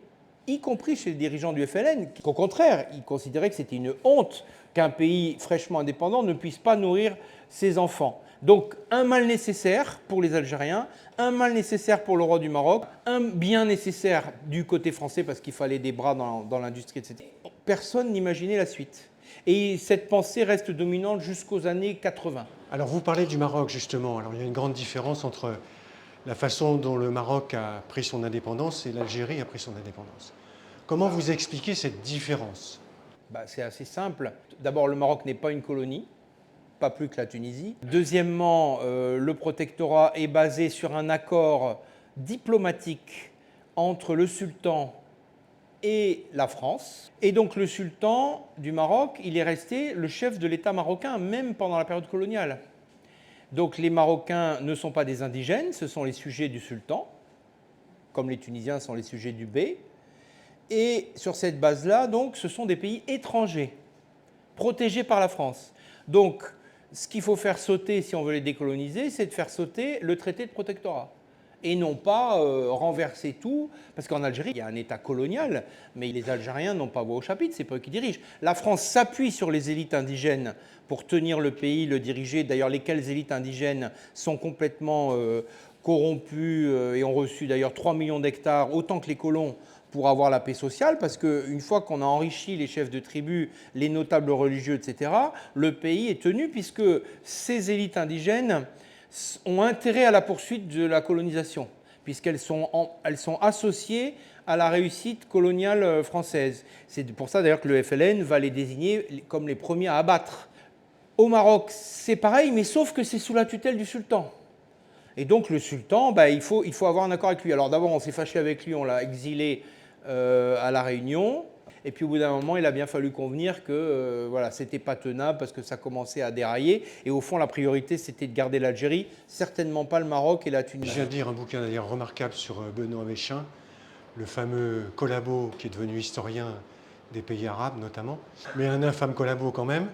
y compris chez les dirigeants du FLN, qu'au contraire, ils considéraient que c'était une honte qu'un pays fraîchement indépendant ne puisse pas nourrir ses enfants. Donc, un mal nécessaire pour les Algériens, un mal nécessaire pour le roi du Maroc, un bien nécessaire du côté français parce qu'il fallait des bras dans l'industrie, etc. Personne n'imaginait la suite. Et cette pensée reste dominante jusqu'aux années 80. Alors vous parlez du Maroc justement. Alors il y a une grande différence entre la façon dont le Maroc a pris son indépendance et l'Algérie a pris son indépendance. Comment vous expliquez cette différence? C'est assez simple. D'abord, le Maroc n'est pas une colonie, pas plus que la Tunisie. Deuxièmement, le protectorat est basé sur un accord diplomatique entre le sultan et la France. Et donc le sultan du Maroc, il est resté le chef de l'État marocain, même pendant la période coloniale. Donc les Marocains ne sont pas des indigènes, ce sont les sujets du sultan, comme les Tunisiens sont les sujets du bey. Et sur cette base-là, donc, ce sont des pays étrangers, protégés par la France. Donc, ce qu'il faut faire sauter, si on veut les décoloniser, c'est de faire sauter le traité de protectorat. Et non pas renverser tout, parce qu'en Algérie, il y a un État colonial, mais les Algériens n'ont pas voix au chapitre, c'est pas eux qui dirigent. La France s'appuie sur les élites indigènes pour tenir le pays, le diriger. D'ailleurs, lesquelles élites indigènes sont complètement corrompues et ont reçu d'ailleurs 3 millions d'hectares, autant que les colons, pour avoir la paix sociale, parce qu'une fois qu'on a enrichi les chefs de tribus, les notables religieux, etc., le pays est tenu, puisque ces élites indigènes ont intérêt à la poursuite de la colonisation, puisqu'elles sont associées à la réussite coloniale française. C'est pour ça d'ailleurs que le FLN va les désigner comme les premiers à abattre. Au Maroc, c'est pareil, mais sauf que c'est sous la tutelle du sultan. Et donc le sultan, il faut avoir un accord avec lui. Alors d'abord, on s'est fâché avec lui, on l'a exilé à La Réunion. Et puis au bout d'un moment, il a bien fallu convenir que voilà, c'était pas tenable parce que ça commençait à dérailler. Et au fond, la priorité, c'était de garder l'Algérie, certainement pas le Maroc et la Tunisie. Je viens de lire un bouquin d'ailleurs remarquable sur Benoît Méchain, le fameux collabo qui est devenu historien des pays arabes notamment, mais un infâme collabo quand même.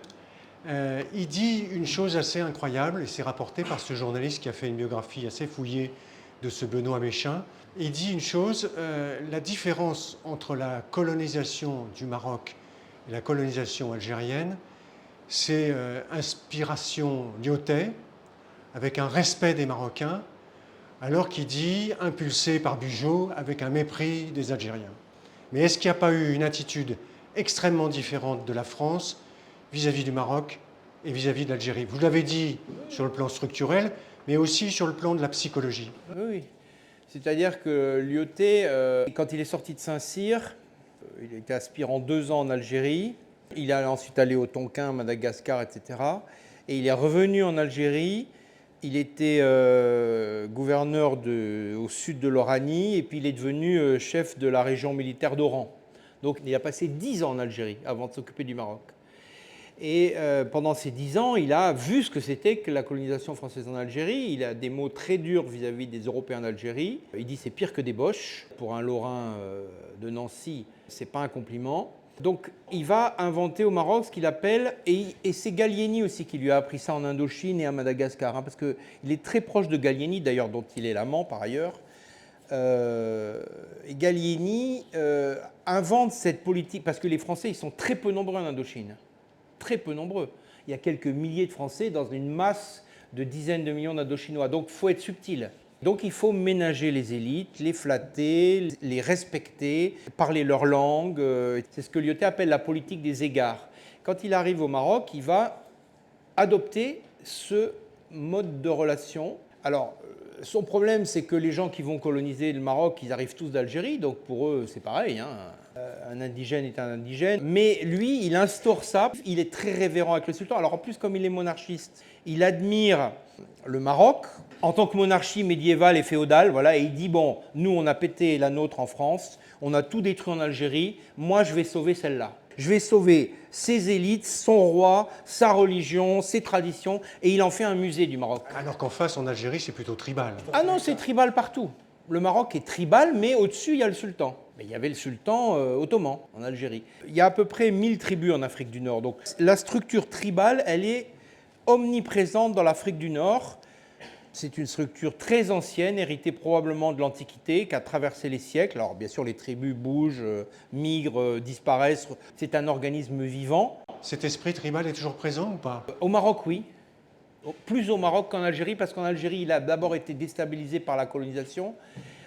Il dit une chose assez incroyable, et c'est rapporté par ce journaliste qui a fait une biographie assez fouillée de ce Benoît Méchain. Il dit une chose, la différence entre la colonisation du Maroc et la colonisation algérienne, c'est inspiration Lyautey, avec un respect des Marocains, alors qu'il dit impulsé par Bugeaud avec un mépris des Algériens. Mais est-ce qu'il n'y a pas eu une attitude extrêmement différente de la France vis-à-vis du Maroc et vis-à-vis de l'Algérie? Vous l'avez dit sur le plan structurel, mais aussi sur le plan de la psychologie. Oui, c'est-à-dire que Lyautey, quand il est sorti de Saint-Cyr, il était aspirant 2 ans en Algérie, il est ensuite allé au Tonkin, Madagascar, etc. Et il est revenu en Algérie, il était gouverneur au sud de l'Oranie, et puis il est devenu chef de la région militaire d'Oran. Donc il a passé 10 ans en Algérie avant de s'occuper du Maroc. Et pendant ces 10 ans, il a vu ce que c'était que la colonisation française en Algérie. Il a des mots très durs vis-à-vis des Européens d'Algérie. Il dit c'est pire que des Boches. Pour un Lorrain de Nancy, c'est pas un compliment. Donc il va inventer au Maroc ce qu'il appelle, et c'est Gallieni aussi qui lui a appris ça en Indochine et à Madagascar, hein, parce qu'il est très proche de Gallieni, d'ailleurs dont il est l'amant par ailleurs. Et Gallieni invente cette politique, parce que les Français ils sont très peu nombreux en Indochine. Très peu nombreux. Il y a quelques milliers de Français dans une masse de dizaines de millions d'Indochinois. Donc, il faut être subtil. Donc, il faut ménager les élites, les flatter, les respecter, parler leur langue. C'est ce que Lyautey appelle la politique des égards. Quand il arrive au Maroc, il va adopter ce mode de relation. Alors, son problème, c'est que les gens qui vont coloniser le Maroc, ils arrivent tous d'Algérie, donc pour eux, c'est pareil, hein. Un indigène est un indigène. Mais lui, il instaure ça, il est très révérent avec le sultan. Alors en plus, comme il est monarchiste, il admire le Maroc en tant que monarchie médiévale et féodale, voilà, et il dit, bon, nous, on a pété la nôtre en France, on a tout détruit en Algérie, moi, je vais sauver celle-là. Je vais sauver ses élites, son roi, sa religion, ses traditions, et il en fait un musée du Maroc. Alors qu'en face, en Algérie, c'est plutôt tribal. Ah non, c'est tribal partout. Le Maroc est tribal, mais au-dessus, il y a le sultan. Mais il y avait le sultan ottoman en Algérie. Il y a à peu près 1000 tribus en Afrique du Nord. Donc la structure tribale, elle est omniprésente dans l'Afrique du Nord. C'est une structure très ancienne, héritée probablement de l'Antiquité, qui a traversé les siècles. Alors bien sûr, les tribus bougent, migrent, disparaissent. C'est un organisme vivant. Cet esprit tribal est toujours présent ou pas? Au Maroc, oui. Plus au Maroc qu'en Algérie, parce qu'en Algérie, il a d'abord été déstabilisé par la colonisation,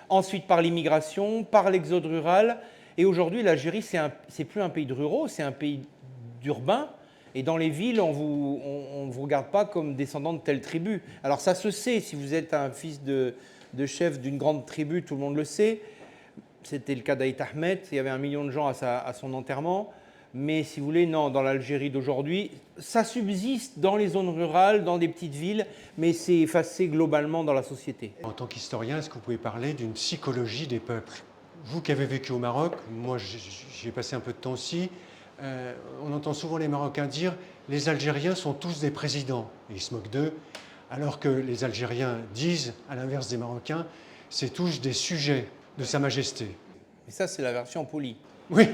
ensuite par l'immigration, par l'exode rural. Et aujourd'hui, l'Algérie, c'est plus un pays de ruraux, c'est un pays d'urbains. Et dans les villes, on ne vous regarde pas comme descendant de telle tribu. Alors ça se sait, si vous êtes un fils de chef d'une grande tribu, tout le monde le sait. C'était le cas d'Aït Ahmed, il y avait 1 million de gens à son enterrement. Mais si vous voulez, non, dans l'Algérie d'aujourd'hui, ça subsiste dans les zones rurales, dans des petites villes, mais c'est effacé globalement dans la société. En tant qu'historien, est-ce que vous pouvez parler d'une psychologie des peuples? Vous qui avez vécu au Maroc, moi j'y ai passé un peu de temps aussi, on entend souvent les Marocains dire les Algériens sont tous des présidents, et ils se moquent d'eux, alors que les Algériens disent, à l'inverse des Marocains, c'est tous des sujets de Sa Majesté. Et ça, c'est la version polie. Oui.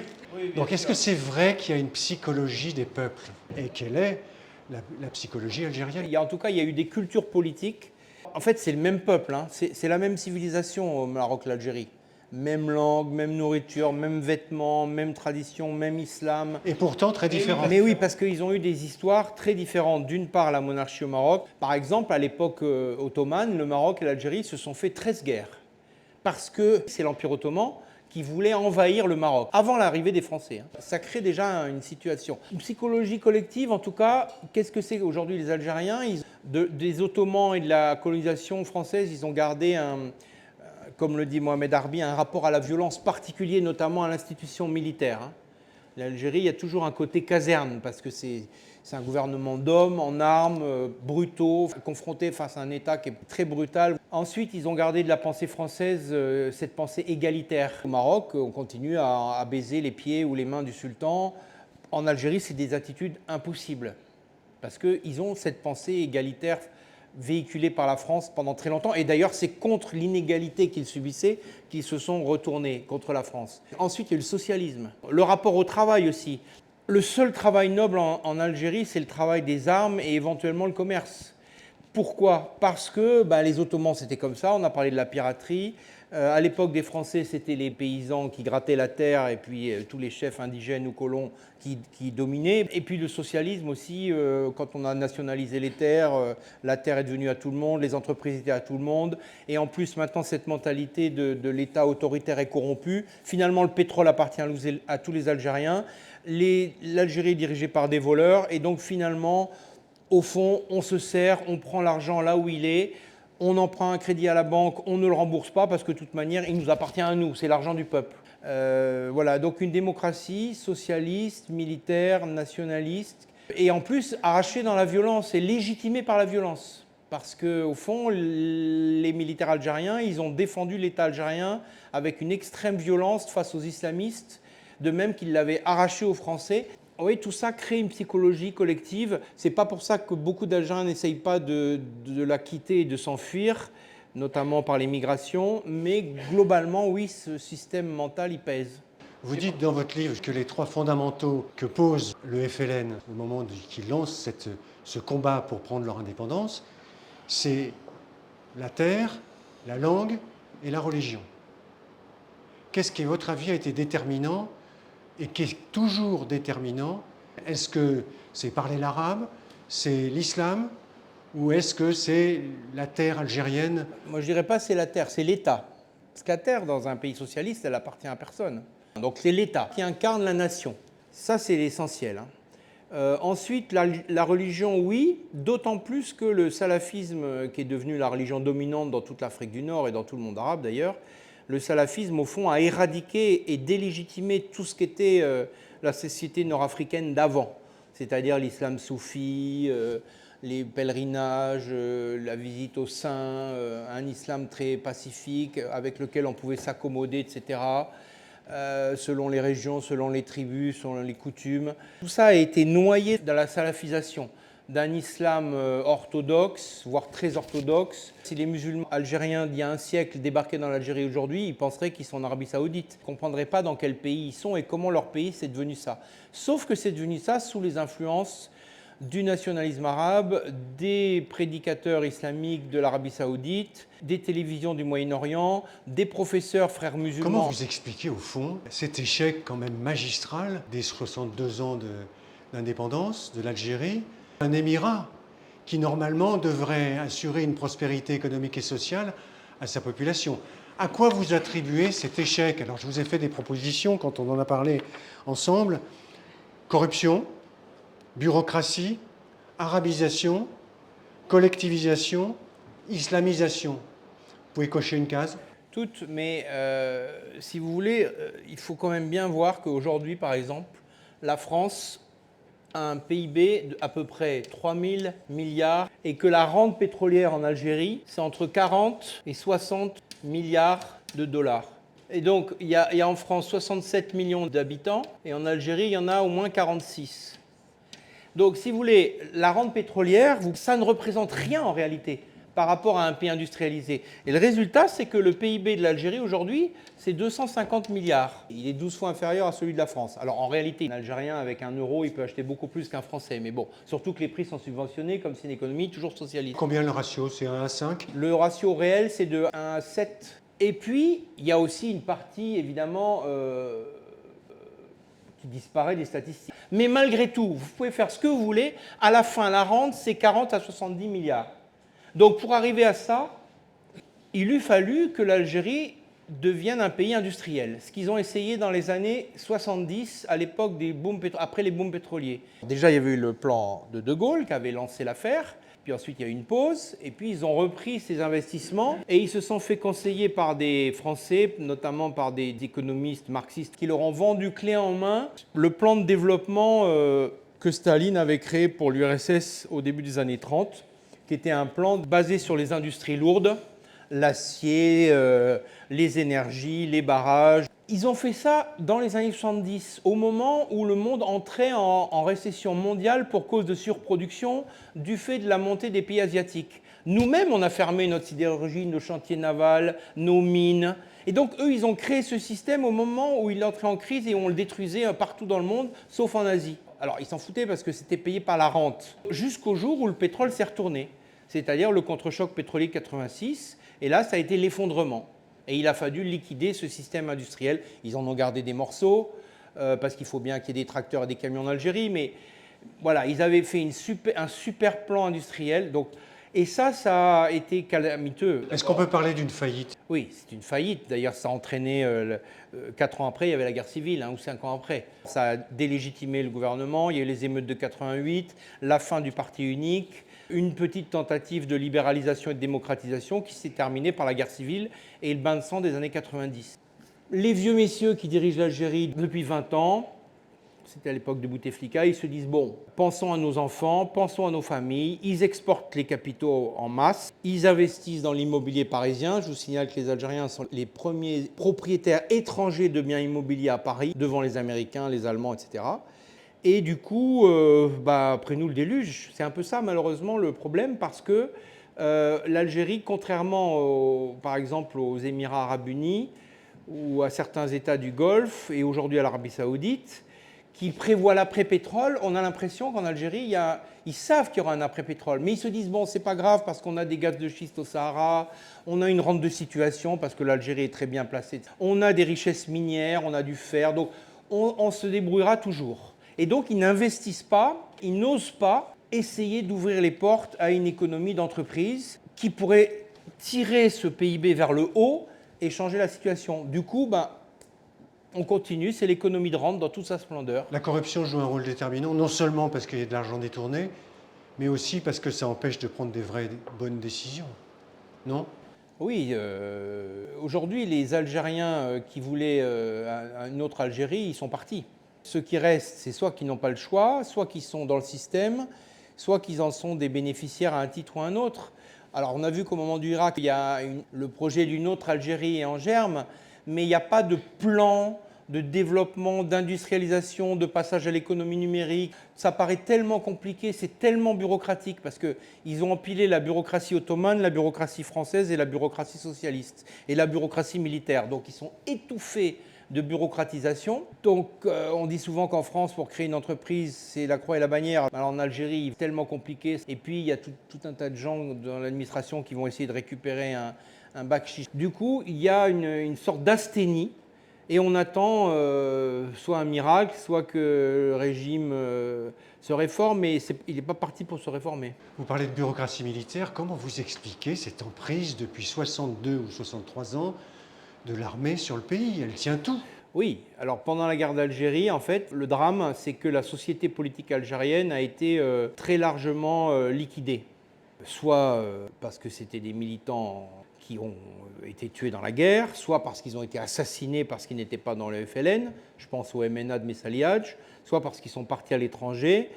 Donc est-ce que c'est vrai qu'il y a une psychologie des peuples? Et quelle est la psychologie algérienne? En tout cas, il y a eu des cultures politiques. En fait, c'est le même peuple, hein. C'est la même civilisation au Maroc, l'Algérie. Même langue, même nourriture, même vêtements, même tradition, même islam. Et pourtant très différents. Mais oui, parce qu'ils ont eu des histoires très différentes. D'une part, la monarchie au Maroc. Par exemple, à l'époque ottomane, le Maroc et l'Algérie se sont fait 13 guerres. Parce que c'est l'Empire ottoman qui voulait envahir le Maroc, avant l'arrivée des Français. Ça crée déjà une situation. Une psychologie collective, en tout cas, qu'est-ce que c'est aujourd'hui les Algériens? Des Ottomans et de la colonisation française, ils ont gardé comme le dit Mohamed Harbi, un rapport à la violence particulier, notamment à l'institution militaire. L'Algérie, il y a toujours un côté caserne, parce que c'est un gouvernement d'hommes en armes, brutaux, confrontés face à un État qui est très brutal. Ensuite, ils ont gardé de la pensée française, cette pensée égalitaire. Au Maroc, on continue à baiser les pieds ou les mains du sultan. En Algérie, c'est des attitudes impossibles, parce qu'ils ont cette pensée égalitaire véhiculée par la France pendant très longtemps. Et d'ailleurs, c'est contre l'inégalité qu'ils subissaient qu'ils se sont retournés contre la France. Ensuite, il y a eu le socialisme. Le rapport au travail aussi. Le seul travail noble en Algérie, c'est le travail des armes et éventuellement le commerce. Pourquoi? Parce que les Ottomans, c'était comme ça, on a parlé de la piraterie. À l'époque des Français, c'était les paysans qui grattaient la terre et puis tous les chefs indigènes ou colons qui dominaient. Et puis le socialisme aussi, quand on a nationalisé les terres, la terre est devenue à tout le monde, les entreprises étaient à tout le monde. Et en plus, maintenant, cette mentalité de l'État autoritaire est corrompue. Finalement, le pétrole appartient à tous les Algériens. L'Algérie est dirigée par des voleurs. Et donc, finalement, au fond, on se sert, on prend l'argent là où il est. On en prend un crédit à la banque, on ne le rembourse pas parce que de toute manière, il nous appartient à nous, c'est l'argent du peuple. Voilà, donc une démocratie socialiste, militaire, nationaliste, et en plus arrachée dans la violence et légitimée par la violence. Parce qu'au fond, les militaires algériens, ils ont défendu l'État algérien avec une extrême violence face aux islamistes, de même qu'ils l'avaient arraché aux Français. Oui, tout ça crée une psychologie collective. Ce n'est pas pour ça que beaucoup d'Algériens n'essayent pas de la quitter et de s'enfuir, notamment par les migrations. Mais globalement, oui, ce système mental, il pèse. Vous dites dans votre livre que les trois fondamentaux que pose le FLN au moment qu'il lance ce combat pour prendre leur indépendance, c'est la terre, la langue et la religion. Qu'est-ce qui, à votre avis, a été déterminant et qui est toujours déterminant? Est-ce que c'est parler l'arabe, c'est l'islam, ou est-ce que c'est la terre algérienne? Moi, je dirais pas c'est la terre, c'est l'État. Parce que la terre, dans un pays socialiste, elle appartient à personne. Donc c'est l'État qui incarne la nation. Ça, c'est l'essentiel. Ensuite, la religion, oui, d'autant plus que le salafisme, qui est devenu la religion dominante dans toute l'Afrique du Nord et dans tout le monde arabe d'ailleurs, le salafisme, au fond, a éradiqué et délégitimé tout ce qu'était la société nord-africaine d'avant, c'est-à-dire l'islam soufi, les pèlerinages, la visite aux saints, un islam très pacifique avec lequel on pouvait s'accommoder, etc., selon les régions, selon les tribus, selon les coutumes. Tout ça a été noyé dans la salafisation d'un islam orthodoxe, voire très orthodoxe. Si les musulmans algériens d'il y a un siècle débarquaient dans l'Algérie aujourd'hui, ils penseraient qu'ils sont en Arabie Saoudite. Ils ne comprendraient pas dans quel pays ils sont et comment leur pays c'est devenu ça. Sauf que c'est devenu ça sous les influences du nationalisme arabe, des prédicateurs islamiques de l'Arabie Saoudite, des télévisions du Moyen-Orient, des professeurs frères musulmans. Comment vous expliquez au fond cet échec quand même magistral des 62 ans d'indépendance de l'Algérie? Un émirat qui normalement devrait assurer une prospérité économique et sociale à sa population. À quoi vous attribuez cet échec? Alors je vous ai fait des propositions quand on en a parlé ensemble. Corruption, bureaucratie, arabisation, collectivisation, islamisation. Vous pouvez cocher une case? Toutes, mais si vous voulez, il faut quand même bien voir qu'aujourd'hui, par exemple, la France a un PIB d'à peu près 3 000 milliards et que la rente pétrolière en Algérie, c'est entre 40 et 60 milliards de dollars. Et donc, il y a en France 67 millions d'habitants, et en Algérie, il y en a au moins 46. Donc, si vous voulez, la rente pétrolière, ça ne représente rien en réalité par rapport à un pays industrialisé. Et le résultat, c'est que le PIB de l'Algérie aujourd'hui, c'est 250 milliards. Il est 12 fois inférieur à celui de la France. Alors en réalité, un Algérien avec 1 euro, il peut acheter beaucoup plus qu'un Français. Mais bon, surtout que les prix sont subventionnés, comme c'est une économie toujours socialiste. Combien le ratio? C'est 1 à 5? Le ratio réel, c'est de 1 à 7. Et puis, il y a aussi une partie, évidemment, qui disparaît des statistiques. Mais malgré tout, vous pouvez faire ce que vous voulez. À la fin, la rente, c'est 40 à 70 milliards. Donc pour arriver à ça, il eût fallu que l'Algérie devienne un pays industriel, ce qu'ils ont essayé dans les années 70, à l'époque après les booms pétroliers. Déjà, il y avait eu le plan de De Gaulle qui avait lancé l'affaire, puis ensuite il y a eu une pause, et puis ils ont repris ces investissements, et ils se sont fait conseiller par des Français, notamment par des économistes marxistes, qui leur ont vendu clé en main le plan de développement que Staline avait créé pour l'URSS au début des années 30, qui était un plan basé sur les industries lourdes, l'acier, les énergies, les barrages. Ils ont fait ça dans les années 70, au moment où le monde entrait en récession mondiale pour cause de surproduction du fait de la montée des pays asiatiques. Nous-mêmes, on a fermé notre sidérurgie, nos chantiers navals, nos mines. Et donc, eux, ils ont créé ce système au moment où il entrait en crise et on le détruisait partout dans le monde, sauf en Asie. Alors, ils s'en foutaient parce que c'était payé par la rente, jusqu'au jour où le pétrole s'est retourné, c'est-à-dire le contre-choc pétrolier 86. Et là, ça a été l'effondrement. Et il a fallu liquider ce système industriel. Ils en ont gardé des morceaux, parce qu'il faut bien qu'il y ait des tracteurs et des camions en Algérie. Mais voilà, ils avaient fait un super plan industriel. Donc, et ça a été calamiteux. Est-ce qu'on peut parler d'une faillite? Oui, c'est une faillite. D'ailleurs, ça a entraîné, 4 ans après, il y avait la guerre civile, ou 5 ans après. Ça a délégitimé le gouvernement, il y a eu les émeutes de 88, la fin du parti unique, une petite tentative de libéralisation et de démocratisation qui s'est terminée par la guerre civile et le bain de sang des années 90. Les vieux messieurs qui dirigent l'Algérie depuis 20 ans, c'était à l'époque de Bouteflika, ils se disent, bon, pensons à nos enfants, pensons à nos familles, ils exportent les capitaux en masse, ils investissent dans l'immobilier parisien. Je vous signale que les Algériens sont les premiers propriétaires étrangers de biens immobiliers à Paris, devant les Américains, les Allemands, etc. Et du coup, après nous le déluge. C'est un peu ça, malheureusement, le problème, parce que l'Algérie, contrairement, par exemple, aux Émirats arabes unis ou à certains États du Golfe, et aujourd'hui à l'Arabie saoudite, qui prévoient l'après-pétrole, on a l'impression qu'en Algérie, ils savent qu'il y aura un après-pétrole. Mais ils se disent, bon, c'est pas grave parce qu'on a des gaz de schiste au Sahara, on a une rente de situation parce que l'Algérie est très bien placée, on a des richesses minières, on a du fer, donc on se débrouillera toujours. Et donc, ils n'investissent pas, ils n'osent pas essayer d'ouvrir les portes à une économie d'entreprise qui pourrait tirer ce PIB vers le haut et changer la situation. Du coup, on continue, c'est l'économie de rente dans toute sa splendeur. La corruption joue un rôle déterminant, non seulement parce qu'il y a de l'argent détourné, mais aussi parce que ça empêche de prendre des vraies bonnes décisions. Non? Oui, aujourd'hui, les Algériens qui voulaient une autre Algérie, ils sont partis. Ceux qui restent, c'est soit qu'ils n'ont pas le choix, soit qu'ils sont dans le système, soit qu'ils en sont des bénéficiaires à un titre ou à un autre. Alors, on a vu qu'au moment du Irak, il y a le projet d'une autre Algérie est en germe, mais il n'y a pas de plan de développement, d'industrialisation, de passage à l'économie numérique. Ça paraît tellement compliqué, c'est tellement bureaucratique, parce qu'ils ont empilé la bureaucratie ottomane, la bureaucratie française et la bureaucratie socialiste, et la bureaucratie militaire. Donc ils sont étouffés de bureaucratisation. Donc on dit souvent qu'en France, pour créer une entreprise, c'est la croix et la bannière. Alors en Algérie, c'est tellement compliqué. Et puis il y a tout un tas de gens dans l'administration qui vont essayer de récupérer un bac chiche. Du coup, il y a une sorte d'asthénie et on attend soit un miracle, soit que le régime se réforme, mais il n'est pas parti pour se réformer. Vous parlez de bureaucratie militaire. Comment vous expliquez cette emprise depuis 62 ou 63 ans de l'armée sur le pays? Elle tient tout. Oui, alors pendant la guerre d'Algérie, en fait, le drame, c'est que la société politique algérienne a été très largement liquidée. Soit parce que c'était des militants qui ont été tués dans la guerre, soit parce qu'ils ont été assassinés parce qu'ils n'étaient pas dans le FLN, je pense au MNA de Messaliadj, soit parce qu'ils sont partis à l'étranger.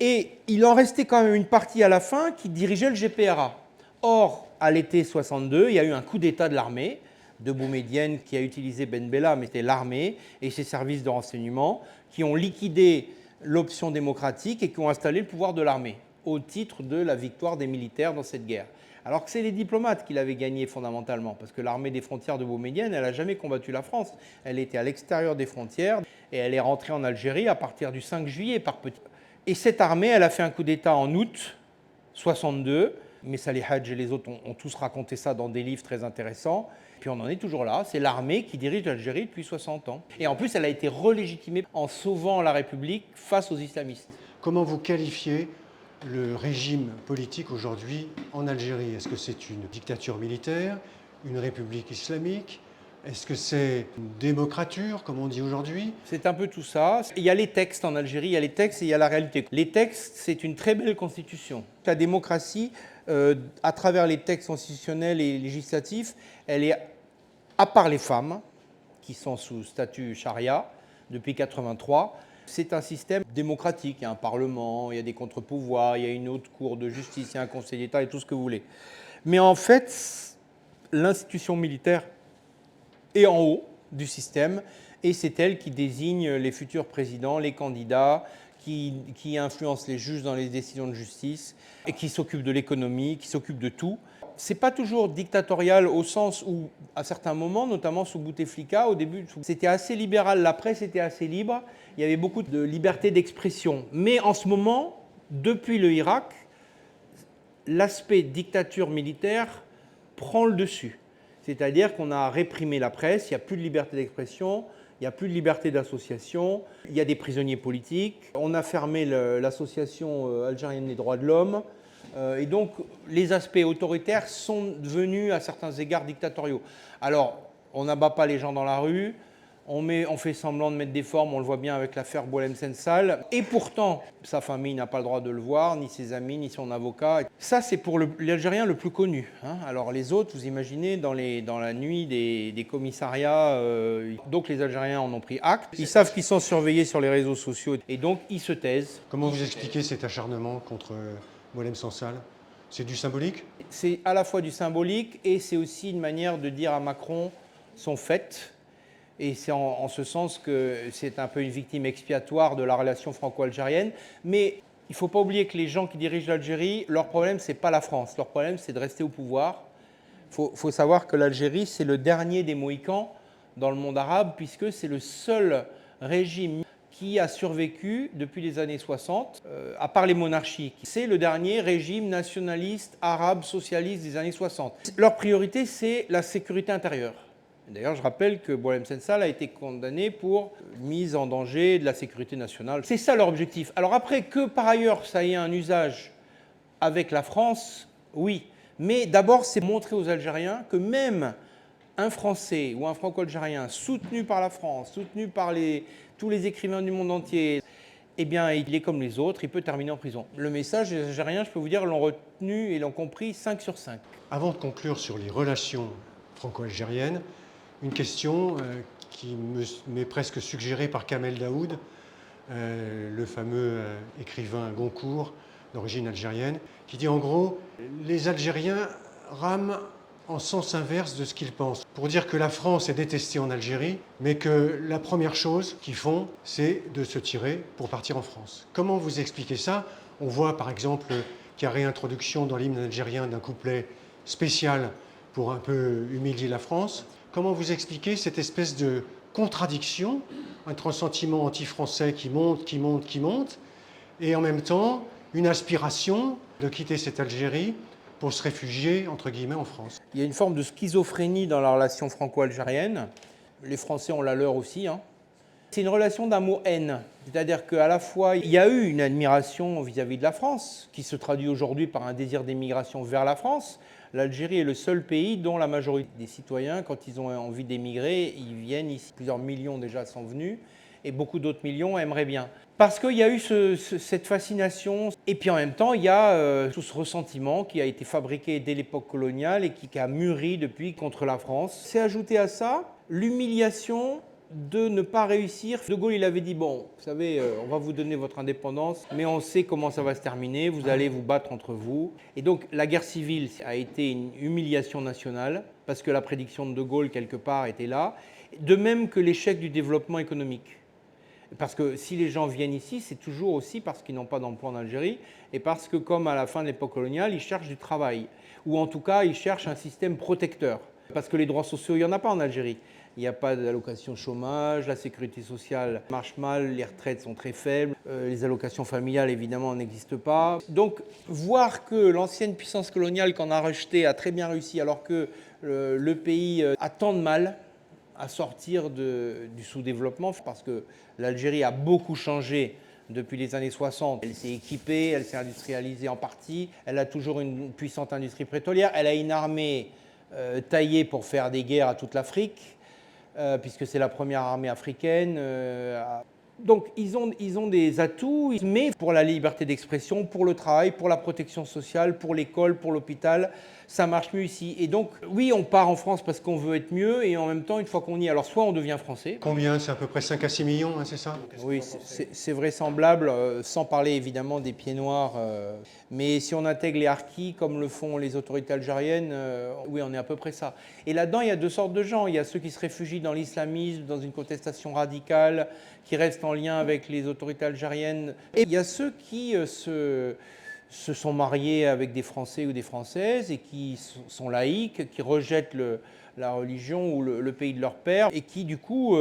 Et il en restait quand même une partie à la fin qui dirigeait le GPRA. Or, à l'été 62, il y a eu un coup d'État de l'armée. de Boumedienne qui a utilisé Ben Bella, mais c'était l'armée et ses services de renseignement qui ont liquidé l'option démocratique et qui ont installé le pouvoir de l'armée au titre de la victoire des militaires dans cette guerre. Alors que c'est les diplomates qui l'avaient gagné fondamentalement, parce que l'armée des frontières de Boumedienne, elle n'a jamais combattu la France. Elle était à l'extérieur des frontières et elle est rentrée en Algérie à partir du 5 juillet par petit. Et cette armée, elle a fait un coup d'État en août 62. Mais Salih Hadj et les autres ont tous raconté ça dans des livres très intéressants. Puis on en est toujours là. C'est l'armée qui dirige l'Algérie depuis 60 ans. Et en plus, elle a été relégitimée en sauvant la République face aux islamistes. Comment vous qualifiez le régime politique aujourd'hui en Algérie? Est-ce que c'est une dictature militaire, une république islamique? Est-ce que c'est une démocrature, comme on dit aujourd'hui? C'est un peu tout ça. Il y a les textes en Algérie, il y a les textes et il y a la réalité. Les textes, c'est une très belle constitution. La démocratie, à travers les textes constitutionnels et législatifs, elle est, à part les femmes, qui sont sous statut charia depuis 1983, c'est un système démocratique. Il y a un parlement, il y a des contre-pouvoirs, il y a une haute cour de justice, il y a un conseil d'État et tout ce que vous voulez. Mais en fait, l'institution militaire est en haut du système et c'est elle qui désigne les futurs présidents, les candidats, qui influence les juges dans les décisions de justice et qui s'occupe de l'économie, qui s'occupe de tout. C'est pas toujours dictatorial au sens où, à certains moments, notamment sous Bouteflika, au début, c'était assez libéral, la presse était assez libre, il y avait beaucoup de liberté d'expression. Mais en ce moment, depuis le Irak, l'aspect dictature militaire prend le dessus. C'est-à-dire qu'on a réprimé la presse, il n'y a plus de liberté d'expression, il n'y a plus de liberté d'association, il y a des prisonniers politiques, on a fermé l'association algérienne des droits de l'homme, et donc les aspects autoritaires sont devenus à certains égards dictatoriaux. Alors, on n'abat pas les gens dans la rue, on fait semblant de mettre des formes, on le voit bien avec l'affaire Boualem Sansal, et pourtant, sa famille n'a pas le droit de le voir, ni ses amis, ni son avocat. Ça, c'est pour l'Algérien le plus connu. Alors les autres, vous imaginez, dans la nuit des commissariats, donc les Algériens en ont pris acte, ils savent qu'ils sont surveillés sur les réseaux sociaux, et donc ils se taisent. Comment vous expliquez cet acharnement contre Boualem Sansal? C'est du symbolique? C'est à la fois du symbolique, et c'est aussi une manière de dire à Macron son fait. Et c'est en ce sens que c'est un peu une victime expiatoire de la relation franco-algérienne. Mais il ne faut pas oublier que les gens qui dirigent l'Algérie, leur problème, ce n'est pas la France. Leur problème, c'est de rester au pouvoir. Il faut savoir que l'Algérie, c'est le dernier des Mohicans dans le monde arabe, puisque c'est le seul régime qui a survécu depuis les années 60, à part les monarchies. C'est le dernier régime nationaliste, arabe, socialiste des années 60. Leur priorité, c'est la sécurité intérieure. D'ailleurs, je rappelle que Boualem Sansal a été condamné pour mise en danger de la sécurité nationale. C'est ça leur objectif. Alors après, que par ailleurs ça ait un usage avec la France, oui. Mais d'abord, c'est montrer aux Algériens que même un Français ou un Franco-Algérien soutenu par la France, soutenu par tous les écrivains du monde entier, eh bien, il est comme les autres, il peut terminer en prison. Le message des Algériens, je peux vous dire, l'ont retenu et l'ont compris 5 sur 5. Avant de conclure sur les relations franco-algériennes, une question qui m'est presque suggérée par Kamel Daoud, le fameux écrivain Goncourt d'origine algérienne, qui dit en gros « Les Algériens rament en sens inverse de ce qu'ils pensent, pour dire que la France est détestée en Algérie, mais que la première chose qu'ils font, c'est de se tirer pour partir en France. » Comment vous expliquez ça? On voit par exemple qu'il y a réintroduction dans l'hymne algérien d'un couplet spécial pour un peu humilier la France. Comment vous expliquez cette espèce de contradiction entre un sentiment anti-français qui monte, et en même temps une aspiration de quitter cette Algérie pour se réfugier, entre guillemets, en France? Il y a une forme de schizophrénie dans la relation franco-algérienne. Les Français ont la leur aussi. C'est une relation d'amour-haine. C'est-à-dire qu'à la fois, il y a eu une admiration vis-à-vis de la France, qui se traduit aujourd'hui par un désir d'émigration vers la France. L'Algérie est le seul pays dont la majorité des citoyens, quand ils ont envie d'émigrer, ils viennent ici. Plusieurs millions déjà sont venus et beaucoup d'autres millions aimeraient bien. Parce qu'il y a eu cette fascination. Et puis en même temps, il y a tout ce ressentiment qui a été fabriqué dès l'époque coloniale et qui a mûri depuis contre la France. C'est ajouté à ça l'humiliation de ne pas réussir. De Gaulle, il avait dit, bon, vous savez, on va vous donner votre indépendance, mais on sait comment ça va se terminer, vous allez vous battre entre vous. Et donc, la guerre civile a été une humiliation nationale. parce que la prédiction de De Gaulle, quelque part, était là. De même que l'échec du développement économique. Parce que si les gens viennent ici, c'est toujours aussi parce qu'ils n'ont pas d'emploi en Algérie et parce que, comme à la fin de l'époque coloniale, ils cherchent du travail. Ou en tout cas, ils cherchent un système protecteur. Parce que les droits sociaux, il n'y en a pas en Algérie. Il n'y a pas d'allocation chômage, la sécurité sociale marche mal, les retraites sont très faibles, les allocations familiales, évidemment, n'existent pas. Donc, voir que l'ancienne puissance coloniale qu'on a rejetée a très bien réussi, alors que le pays a tant de mal à sortir du sous-développement, parce que l'Algérie a beaucoup changé depuis les années 60. Elle s'est équipée, elle s'est industrialisée en partie, elle a toujours une puissante industrie pétrolière, elle a une armée taillée pour faire des guerres à toute l'Afrique, puisque c'est la première armée africaine. Donc ils ont des atouts, mais pour la liberté d'expression, pour le travail, pour la protection sociale, pour l'école, pour l'hôpital, ça marche mieux ici. Et donc oui, on part en France parce qu'on veut être mieux, et en même temps, une fois qu'on y est, alors soit on devient français. Combien? C'est à peu près 5 à 6 millions, hein, c'est ça? Oui, c'est vraisemblable, sans parler évidemment des pieds noirs. Mais si on intègre les harkis, comme le font les autorités algériennes, oui, on est à peu près ça. Et là-dedans, il y a deux sortes de gens. Il y a ceux qui se réfugient dans l'islamisme, dans une contestation radicale, qui restent en lien avec les autorités algériennes. Et il y a ceux qui se sont mariés avec des Français ou des Françaises et qui sont laïcs, qui rejettent la religion ou le pays de leur père et qui, du coup,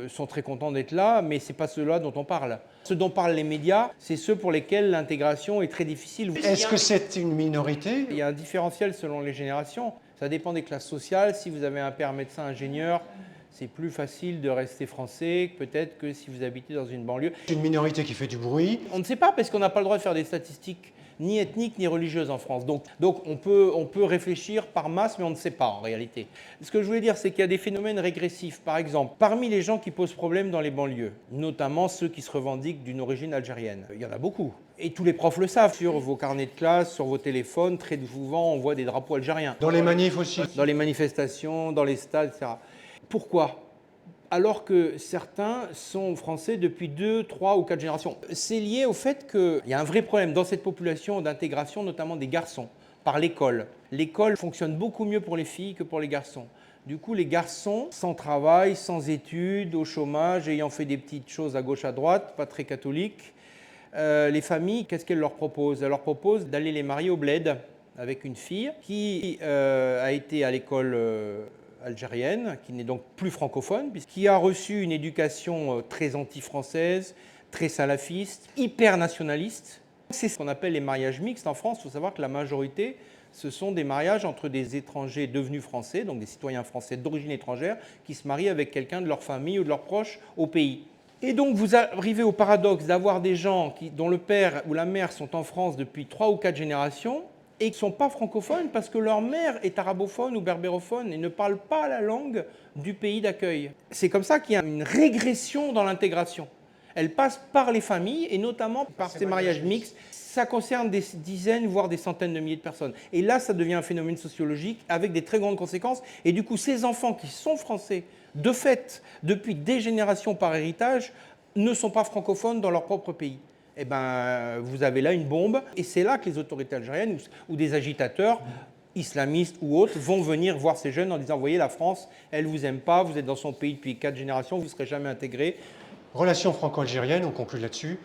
sont très contents d'être là, mais ce n'est pas ceux-là dont on parle. Ceux dont parlent les médias, c'est ceux pour lesquels l'intégration est très difficile. Est-ce que c'est une minorité? Il y a un différentiel selon les générations. Ça dépend des classes sociales. Si vous avez un père médecin ingénieur, c'est plus facile de rester français, peut-être que si vous habitez dans une banlieue. Une minorité qui fait du bruit. On ne sait pas, parce qu'on n'a pas le droit de faire des statistiques ni ethniques ni religieuses en France. Donc on peut réfléchir par masse, mais on ne sait pas en réalité. Ce que je voulais dire, c'est qu'il y a des phénomènes régressifs. Par exemple, parmi les gens qui posent problème dans les banlieues, notamment ceux qui se revendiquent d'une origine algérienne, il y en a beaucoup. Et tous les profs le savent. Sur vos carnets de classe, sur vos téléphones, très souvent, on voit des drapeaux algériens. Dans les manifs aussi. Dans les manifestations, dans les stades, etc. Pourquoi ? Alors que certains sont français depuis 2, 3 ou 4 générations. C'est lié au fait qu'il y a un vrai problème dans cette population d'intégration, notamment des garçons, par l'école. L'école fonctionne beaucoup mieux pour les filles que pour les garçons. Du coup, les garçons, sans travail, sans études, au chômage, ayant fait des petites choses à gauche, à droite, pas très catholiques, les familles, qu'est-ce qu'elles leur proposent? Elles leur proposent d'aller les marier au bled avec une fille qui a été à l'école algérienne, qui n'est donc plus francophone, qui a reçu une éducation très anti-française, très salafiste, hyper nationaliste. C'est ce qu'on appelle les mariages mixtes en France. Il faut savoir que la majorité, ce sont des mariages entre des étrangers devenus français, donc des citoyens français d'origine étrangère, qui se marient avec quelqu'un de leur famille ou de leurs proches au pays. Et donc vous arrivez au paradoxe d'avoir des gens dont le père ou la mère sont en France depuis 3 ou 4 générations, et qui ne sont pas francophones parce que leur mère est arabophone ou berbérophone et ne parle pas la langue du pays d'accueil. C'est comme ça qu'il y a une régression dans l'intégration. Elle passe par les familles et notamment par ces mariages mixtes. Ça concerne des dizaines, voire des centaines de milliers de personnes. Et là, ça devient un phénomène sociologique avec des très grandes conséquences. Et du coup, ces enfants qui sont français, de fait, depuis des générations par héritage, ne sont pas francophones dans leur propre pays. Eh ben, vous avez là une bombe, et c'est là que les autorités algériennes ou des agitateurs islamistes ou autres vont venir voir ces jeunes en disant « Voyez, la France, elle ne vous aime pas, vous êtes dans son pays depuis 4 générations, vous ne serez jamais intégrés. » Relation franco-algérienne, on conclut là-dessus.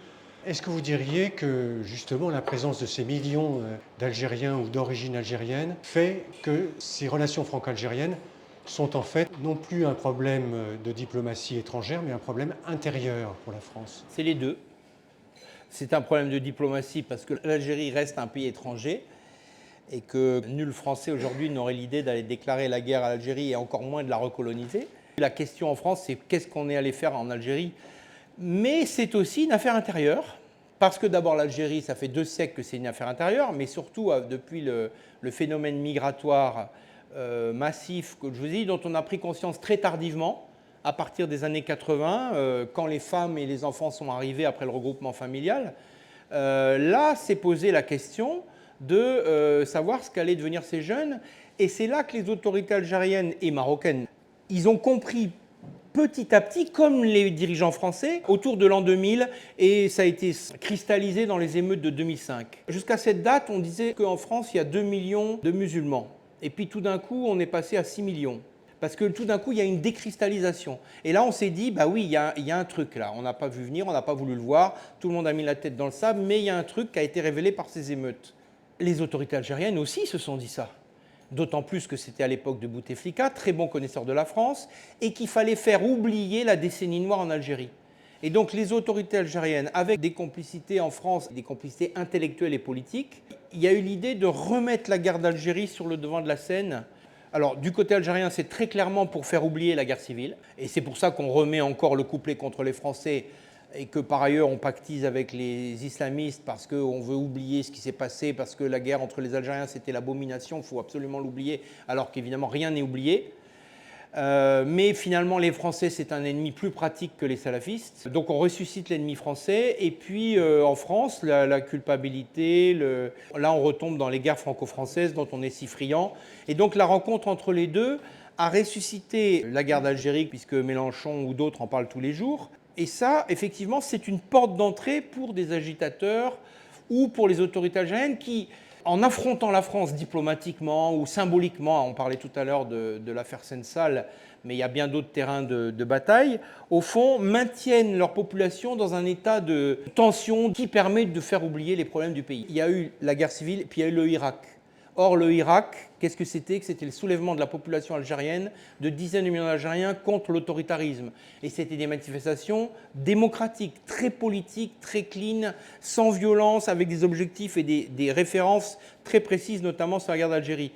Est-ce que vous diriez que justement la présence de ces millions d'Algériens ou d'origine algérienne fait que ces relations franco-algériennes sont en fait non plus un problème de diplomatie étrangère, mais un problème intérieur pour la France? C'est les deux. C'est un problème de diplomatie parce que l'Algérie reste un pays étranger et que nul Français aujourd'hui n'aurait l'idée d'aller déclarer la guerre à l'Algérie et encore moins de la recoloniser. La question en France, c'est qu'est-ce qu'on est allé faire en Algérie? Mais c'est aussi une affaire intérieure, parce que d'abord l'Algérie, ça fait 2 siècles que c'est une affaire intérieure, mais surtout depuis le phénomène migratoire massif que je vous dis, dont on a pris conscience très tardivement, à partir des années 80, quand les femmes et les enfants sont arrivés après le regroupement familial. Là, s'est posé la question de savoir ce qu'allaient devenir ces jeunes. Et c'est là que les autorités algériennes et marocaines, ils ont compris petit à petit, comme les dirigeants français, autour de l'an 2000, et ça a été cristallisé dans les émeutes de 2005. Jusqu'à cette date, on disait qu'en France, il y a 2 millions de musulmans. Et puis tout d'un coup, on est passé à 6 millions. Parce que tout d'un coup, il y a une décristallisation. Et là, on s'est dit, bah oui, il y a un truc là. On n'a pas vu venir, on n'a pas voulu le voir. Tout le monde a mis la tête dans le sable, mais il y a un truc qui a été révélé par ces émeutes. Les autorités algériennes aussi se sont dit ça. D'autant plus que c'était à l'époque de Bouteflika, très bon connaisseur de la France, et qu'il fallait faire oublier la décennie noire en Algérie. Et donc les autorités algériennes, avec des complicités en France, des complicités intellectuelles et politiques, il y a eu l'idée de remettre la guerre d'Algérie sur le devant de la scène. Alors du côté algérien, c'est très clairement pour faire oublier la guerre civile, et c'est pour ça qu'on remet encore le couplet contre les Français, et que par ailleurs on pactise avec les islamistes parce qu'on veut oublier ce qui s'est passé, parce que la guerre entre les Algériens c'était l'abomination, il faut absolument l'oublier, alors qu'évidemment rien n'est oublié. Mais finalement les Français c'est un ennemi plus pratique que les salafistes, donc on ressuscite l'ennemi français, et puis en France la culpabilité, là on retombe dans les guerres franco-françaises dont on est si friand, et donc la rencontre entre les deux a ressuscité la guerre d'Algérie, puisque Mélenchon ou d'autres en parlent tous les jours. Et ça, effectivement, c'est une porte d'entrée pour des agitateurs ou pour les autorités algériennes qui, en affrontant la France diplomatiquement ou symboliquement, on parlait tout à l'heure de l'affaire Sensal, mais il y a bien d'autres terrains de bataille, au fond, maintiennent leur population dans un état de tension qui permet de faire oublier les problèmes du pays. Il y a eu la guerre civile, puis il y a eu le Irak. Or, le Irak, qu'est-ce que c'était? C'était le soulèvement de la population algérienne, de dizaines de millions d'Algériens contre l'autoritarisme. Et c'était des manifestations démocratiques, très politiques, très clean, sans violence, avec des objectifs et des références très précises, notamment sur la guerre d'Algérie.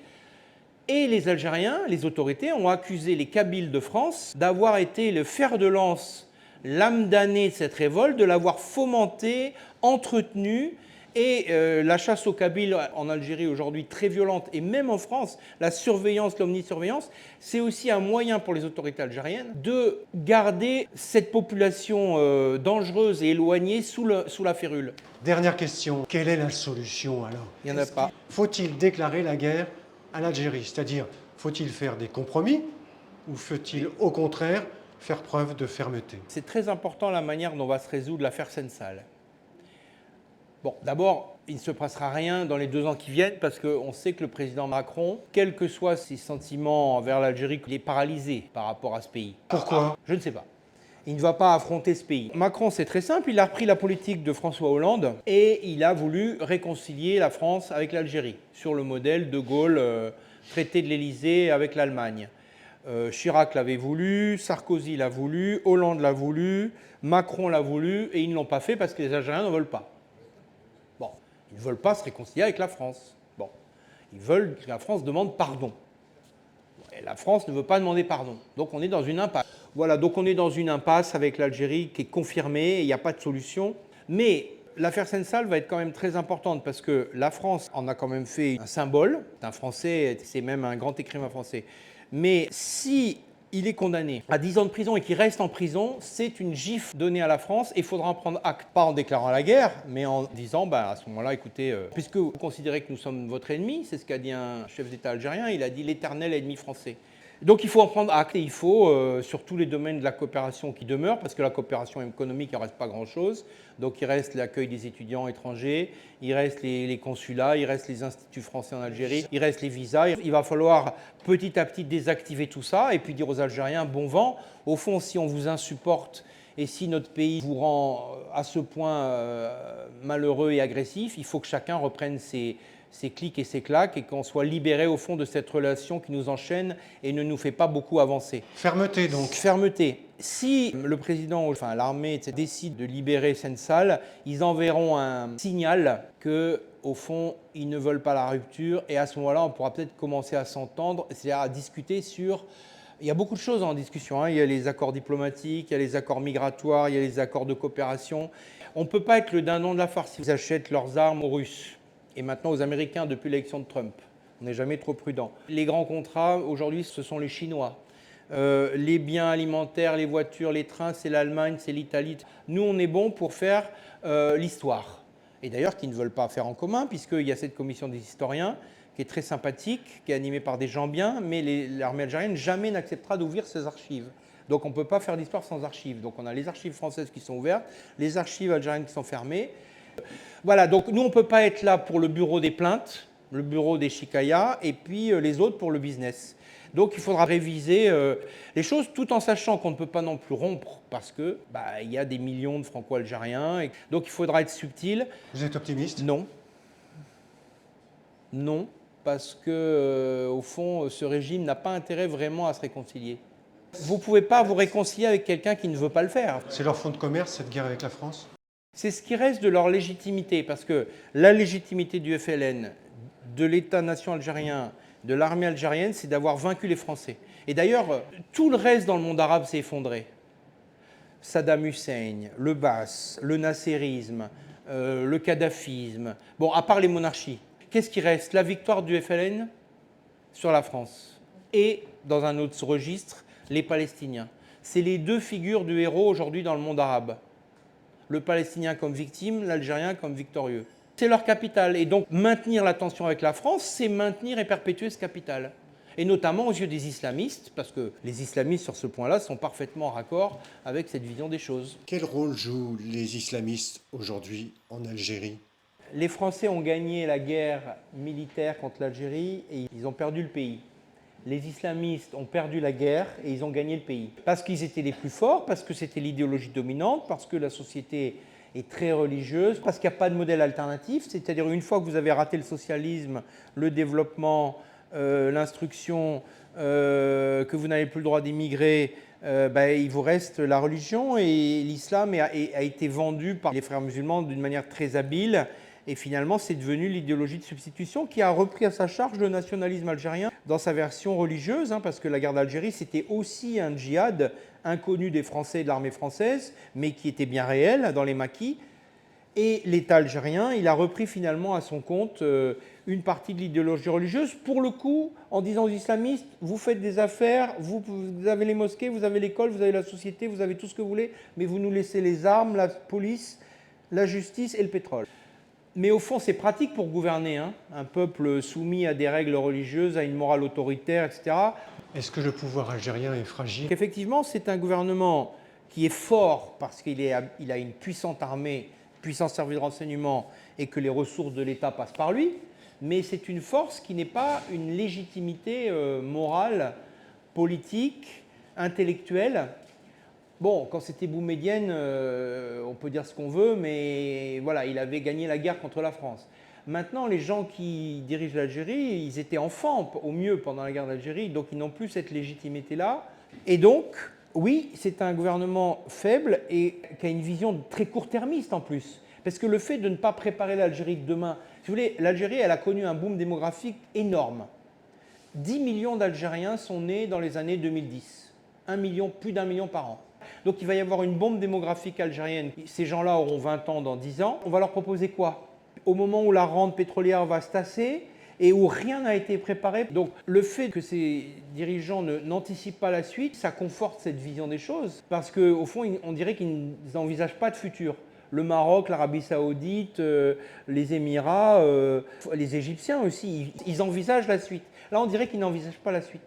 Et les Algériens, les autorités, ont accusé les Kabyles de France d'avoir été le fer de lance, l'âme damnée de cette révolte, de l'avoir fomentée, entretenue. Et la chasse aux Kabyles en Algérie aujourd'hui très violente, et même en France, la surveillance, l'omnisurveillance, c'est aussi un moyen pour les autorités algériennes de garder cette population dangereuse et éloignée sous la férule. Dernière question, quelle est la solution alors? Il n'y en a pas. Faut-il déclarer la guerre à l'Algérie? C'est-à-dire, faut-il faire des compromis ou faut-il au contraire faire preuve de fermeté? C'est très important la manière dont va se résoudre l'affaire Sensal. Bon, d'abord, il ne se passera rien dans les 2 ans qui viennent parce qu'on sait que le président Macron, quels que soient ses sentiments envers l'Algérie, il est paralysé par rapport à ce pays. Pourquoi? Je ne sais pas. Il ne va pas affronter ce pays. Macron, c'est très simple, il a repris la politique de François Hollande et il a voulu réconcilier la France avec l'Algérie, sur le modèle de Gaulle, traité de l'Élysée avec l'Allemagne. Chirac l'avait voulu, Sarkozy l'a voulu, Hollande l'a voulu, Macron l'a voulu, et ils ne l'ont pas fait parce que les Algériens ne veulent pas. Bon, ils ne veulent pas se réconcilier avec la France. Bon, ils veulent que la France demande pardon. Et la France ne veut pas demander pardon. Donc on est dans une impasse. Voilà, donc on est dans une impasse avec l'Algérie qui est confirmée, et il n'y a pas de solution. Mais l'affaire Sensal va être quand même très importante parce que la France en a quand même fait un symbole. Un Français, c'est même un grand écrivain français. Mais si il est condamné à 10 ans de prison et qu'il reste en prison, c'est une gifle donnée à la France et il faudra en prendre acte. Pas en déclarant la guerre, mais en disant, à ce moment-là, écoutez, puisque vous considérez que nous sommes votre ennemi, c'est ce qu'a dit un chef d'État algérien, il a dit l'éternel ennemi français. Donc il faut en prendre acte et il faut, sur tous les domaines de la coopération qui demeurent, parce que la coopération économique, il ne reste pas grand-chose, donc il reste l'accueil des étudiants étrangers, il reste les consulats, il reste les instituts français en Algérie, il reste les visas. Il va falloir petit à petit désactiver tout ça et puis dire aux Algériens, bon vent, au fond, si on vous insupporte et si notre pays vous rend à ce point malheureux et agressif, il faut que chacun reprenne ses clics et ses claques et qu'on soit libéré au fond de cette relation qui nous enchaîne et ne nous fait pas beaucoup avancer. Fermeté donc. Fermeté. Si le président, enfin l'armée décide de libérer Sensal, ils enverront un signal que, au fond, ils ne veulent pas la rupture, et à ce moment-là, on pourra peut-être commencer à s'entendre, c'est-à-dire à discuter sur... Il y a beaucoup de choses en discussion, hein. Il y a les accords diplomatiques, il y a les accords migratoires, il y a les accords de coopération. On ne peut pas être le dindon de la farce. Ils achètent leurs armes aux Russes et maintenant aux Américains depuis l'élection de Trump. On n'est jamais trop prudent. Les grands contrats, aujourd'hui, ce sont les Chinois. Les biens alimentaires, les voitures, les trains, c'est l'Allemagne, c'est l'Italie. Nous, on est bon pour faire l'histoire. Et d'ailleurs, qui ne veulent pas faire en commun, puisqu'il y a cette commission des historiens qui est très sympathique, qui est animée par des gens bien, mais l'armée algérienne jamais n'acceptera d'ouvrir ses archives. Donc on ne peut pas faire d'histoire sans archives. Donc on a les archives françaises qui sont ouvertes, les archives algériennes qui sont fermées. Voilà, donc nous on ne peut pas être là pour le bureau des plaintes, le bureau des Chicaya, et puis les autres pour le business. Donc il faudra réviser les choses tout en sachant qu'on ne peut pas non plus rompre parce que il y a des millions de franco-algériens. Donc il faudra être subtil. Vous êtes optimiste? Non. Non, parce que au fond, ce régime n'a pas intérêt vraiment à se réconcilier. Vous ne pouvez pas vous réconcilier avec quelqu'un qui ne veut pas le faire. C'est leur fonds de commerce, cette guerre avec la France? C'est ce qui reste de leur légitimité, parce que la légitimité du FLN, de l'État-nation algérien, de l'armée algérienne, c'est d'avoir vaincu les Français. Et d'ailleurs, tout le reste dans le monde arabe s'est effondré. Saddam Hussein, le Baas, le nasserisme, le kadhafisme, bon, à part les monarchies. Qu'est-ce qui reste? La victoire du FLN sur la France. Et, dans un autre registre, les Palestiniens. C'est les deux figures du héros aujourd'hui dans le monde arabe. Le Palestinien comme victime, l'Algérien comme victorieux. C'est leur capital. Et donc, maintenir la tension avec la France, c'est maintenir et perpétuer ce capital. Et notamment aux yeux des islamistes, parce que les islamistes, sur ce point-là, sont parfaitement en raccord avec cette vision des choses. Quel rôle jouent les islamistes aujourd'hui en Algérie? Les Français ont gagné la guerre militaire contre l'Algérie et ils ont perdu le pays. Les islamistes ont perdu la guerre et ils ont gagné le pays. Parce qu'ils étaient les plus forts, parce que c'était l'idéologie dominante, parce que la société est très religieuse, parce qu'il n'y a pas de modèle alternatif. C'est-à-dire une fois que vous avez raté le socialisme, le développement, l'instruction, que vous n'avez plus le droit d'immigrer, il vous reste la religion et l'islam a été vendu par les frères musulmans d'une manière très habile. Et finalement, c'est devenu l'idéologie de substitution qui a repris à sa charge le nationalisme algérien dans sa version religieuse, parce que la guerre d'Algérie, c'était aussi un djihad inconnu des Français et de l'armée française, mais qui était bien réel dans les maquis. Et l'État algérien, il a repris finalement à son compte une partie de l'idéologie religieuse, pour le coup, en disant aux islamistes, vous faites des affaires, vous avez les mosquées, vous avez l'école, vous avez la société, vous avez tout ce que vous voulez, mais vous nous laissez les armes, la police, la justice et le pétrole. Mais au fond, c'est pratique pour gouverner, un peuple soumis à des règles religieuses, à une morale autoritaire, etc. Est-ce que le pouvoir algérien est fragile? Effectivement, c'est un gouvernement qui est fort parce qu'il a une puissante armée, puissant service de renseignement et que les ressources de l'État passent par lui, mais c'est une force qui n'est pas une légitimité morale, politique, intellectuelle. Bon, quand c'était Boumedienne, on peut dire ce qu'on veut, mais voilà, il avait gagné la guerre contre la France. Maintenant, les gens qui dirigent l'Algérie, ils étaient enfants au mieux pendant la guerre d'Algérie, donc ils n'ont plus cette légitimité-là. Et donc, oui, c'est un gouvernement faible et qui a une vision très court-termiste en plus. Parce que le fait de ne pas préparer l'Algérie de demain, si vous voulez, l'Algérie, elle a connu un boom démographique énorme. 10 millions d'Algériens sont nés dans les années 2010. Plus d'1 million par an. Donc il va y avoir une bombe démographique algérienne. Ces gens-là auront 20 ans dans 10 ans. On va leur proposer quoi? Au moment où la rente pétrolière va se tasser et où rien n'a été préparé. Donc le fait que ces dirigeants n'anticipent pas la suite, ça conforte cette vision des choses. Parce qu'au fond, on dirait qu'ils n'envisagent pas de futur. Le Maroc, l'Arabie Saoudite, les Émirats, les Égyptiens aussi, ils envisagent la suite. Là, on dirait qu'ils n'envisagent pas la suite.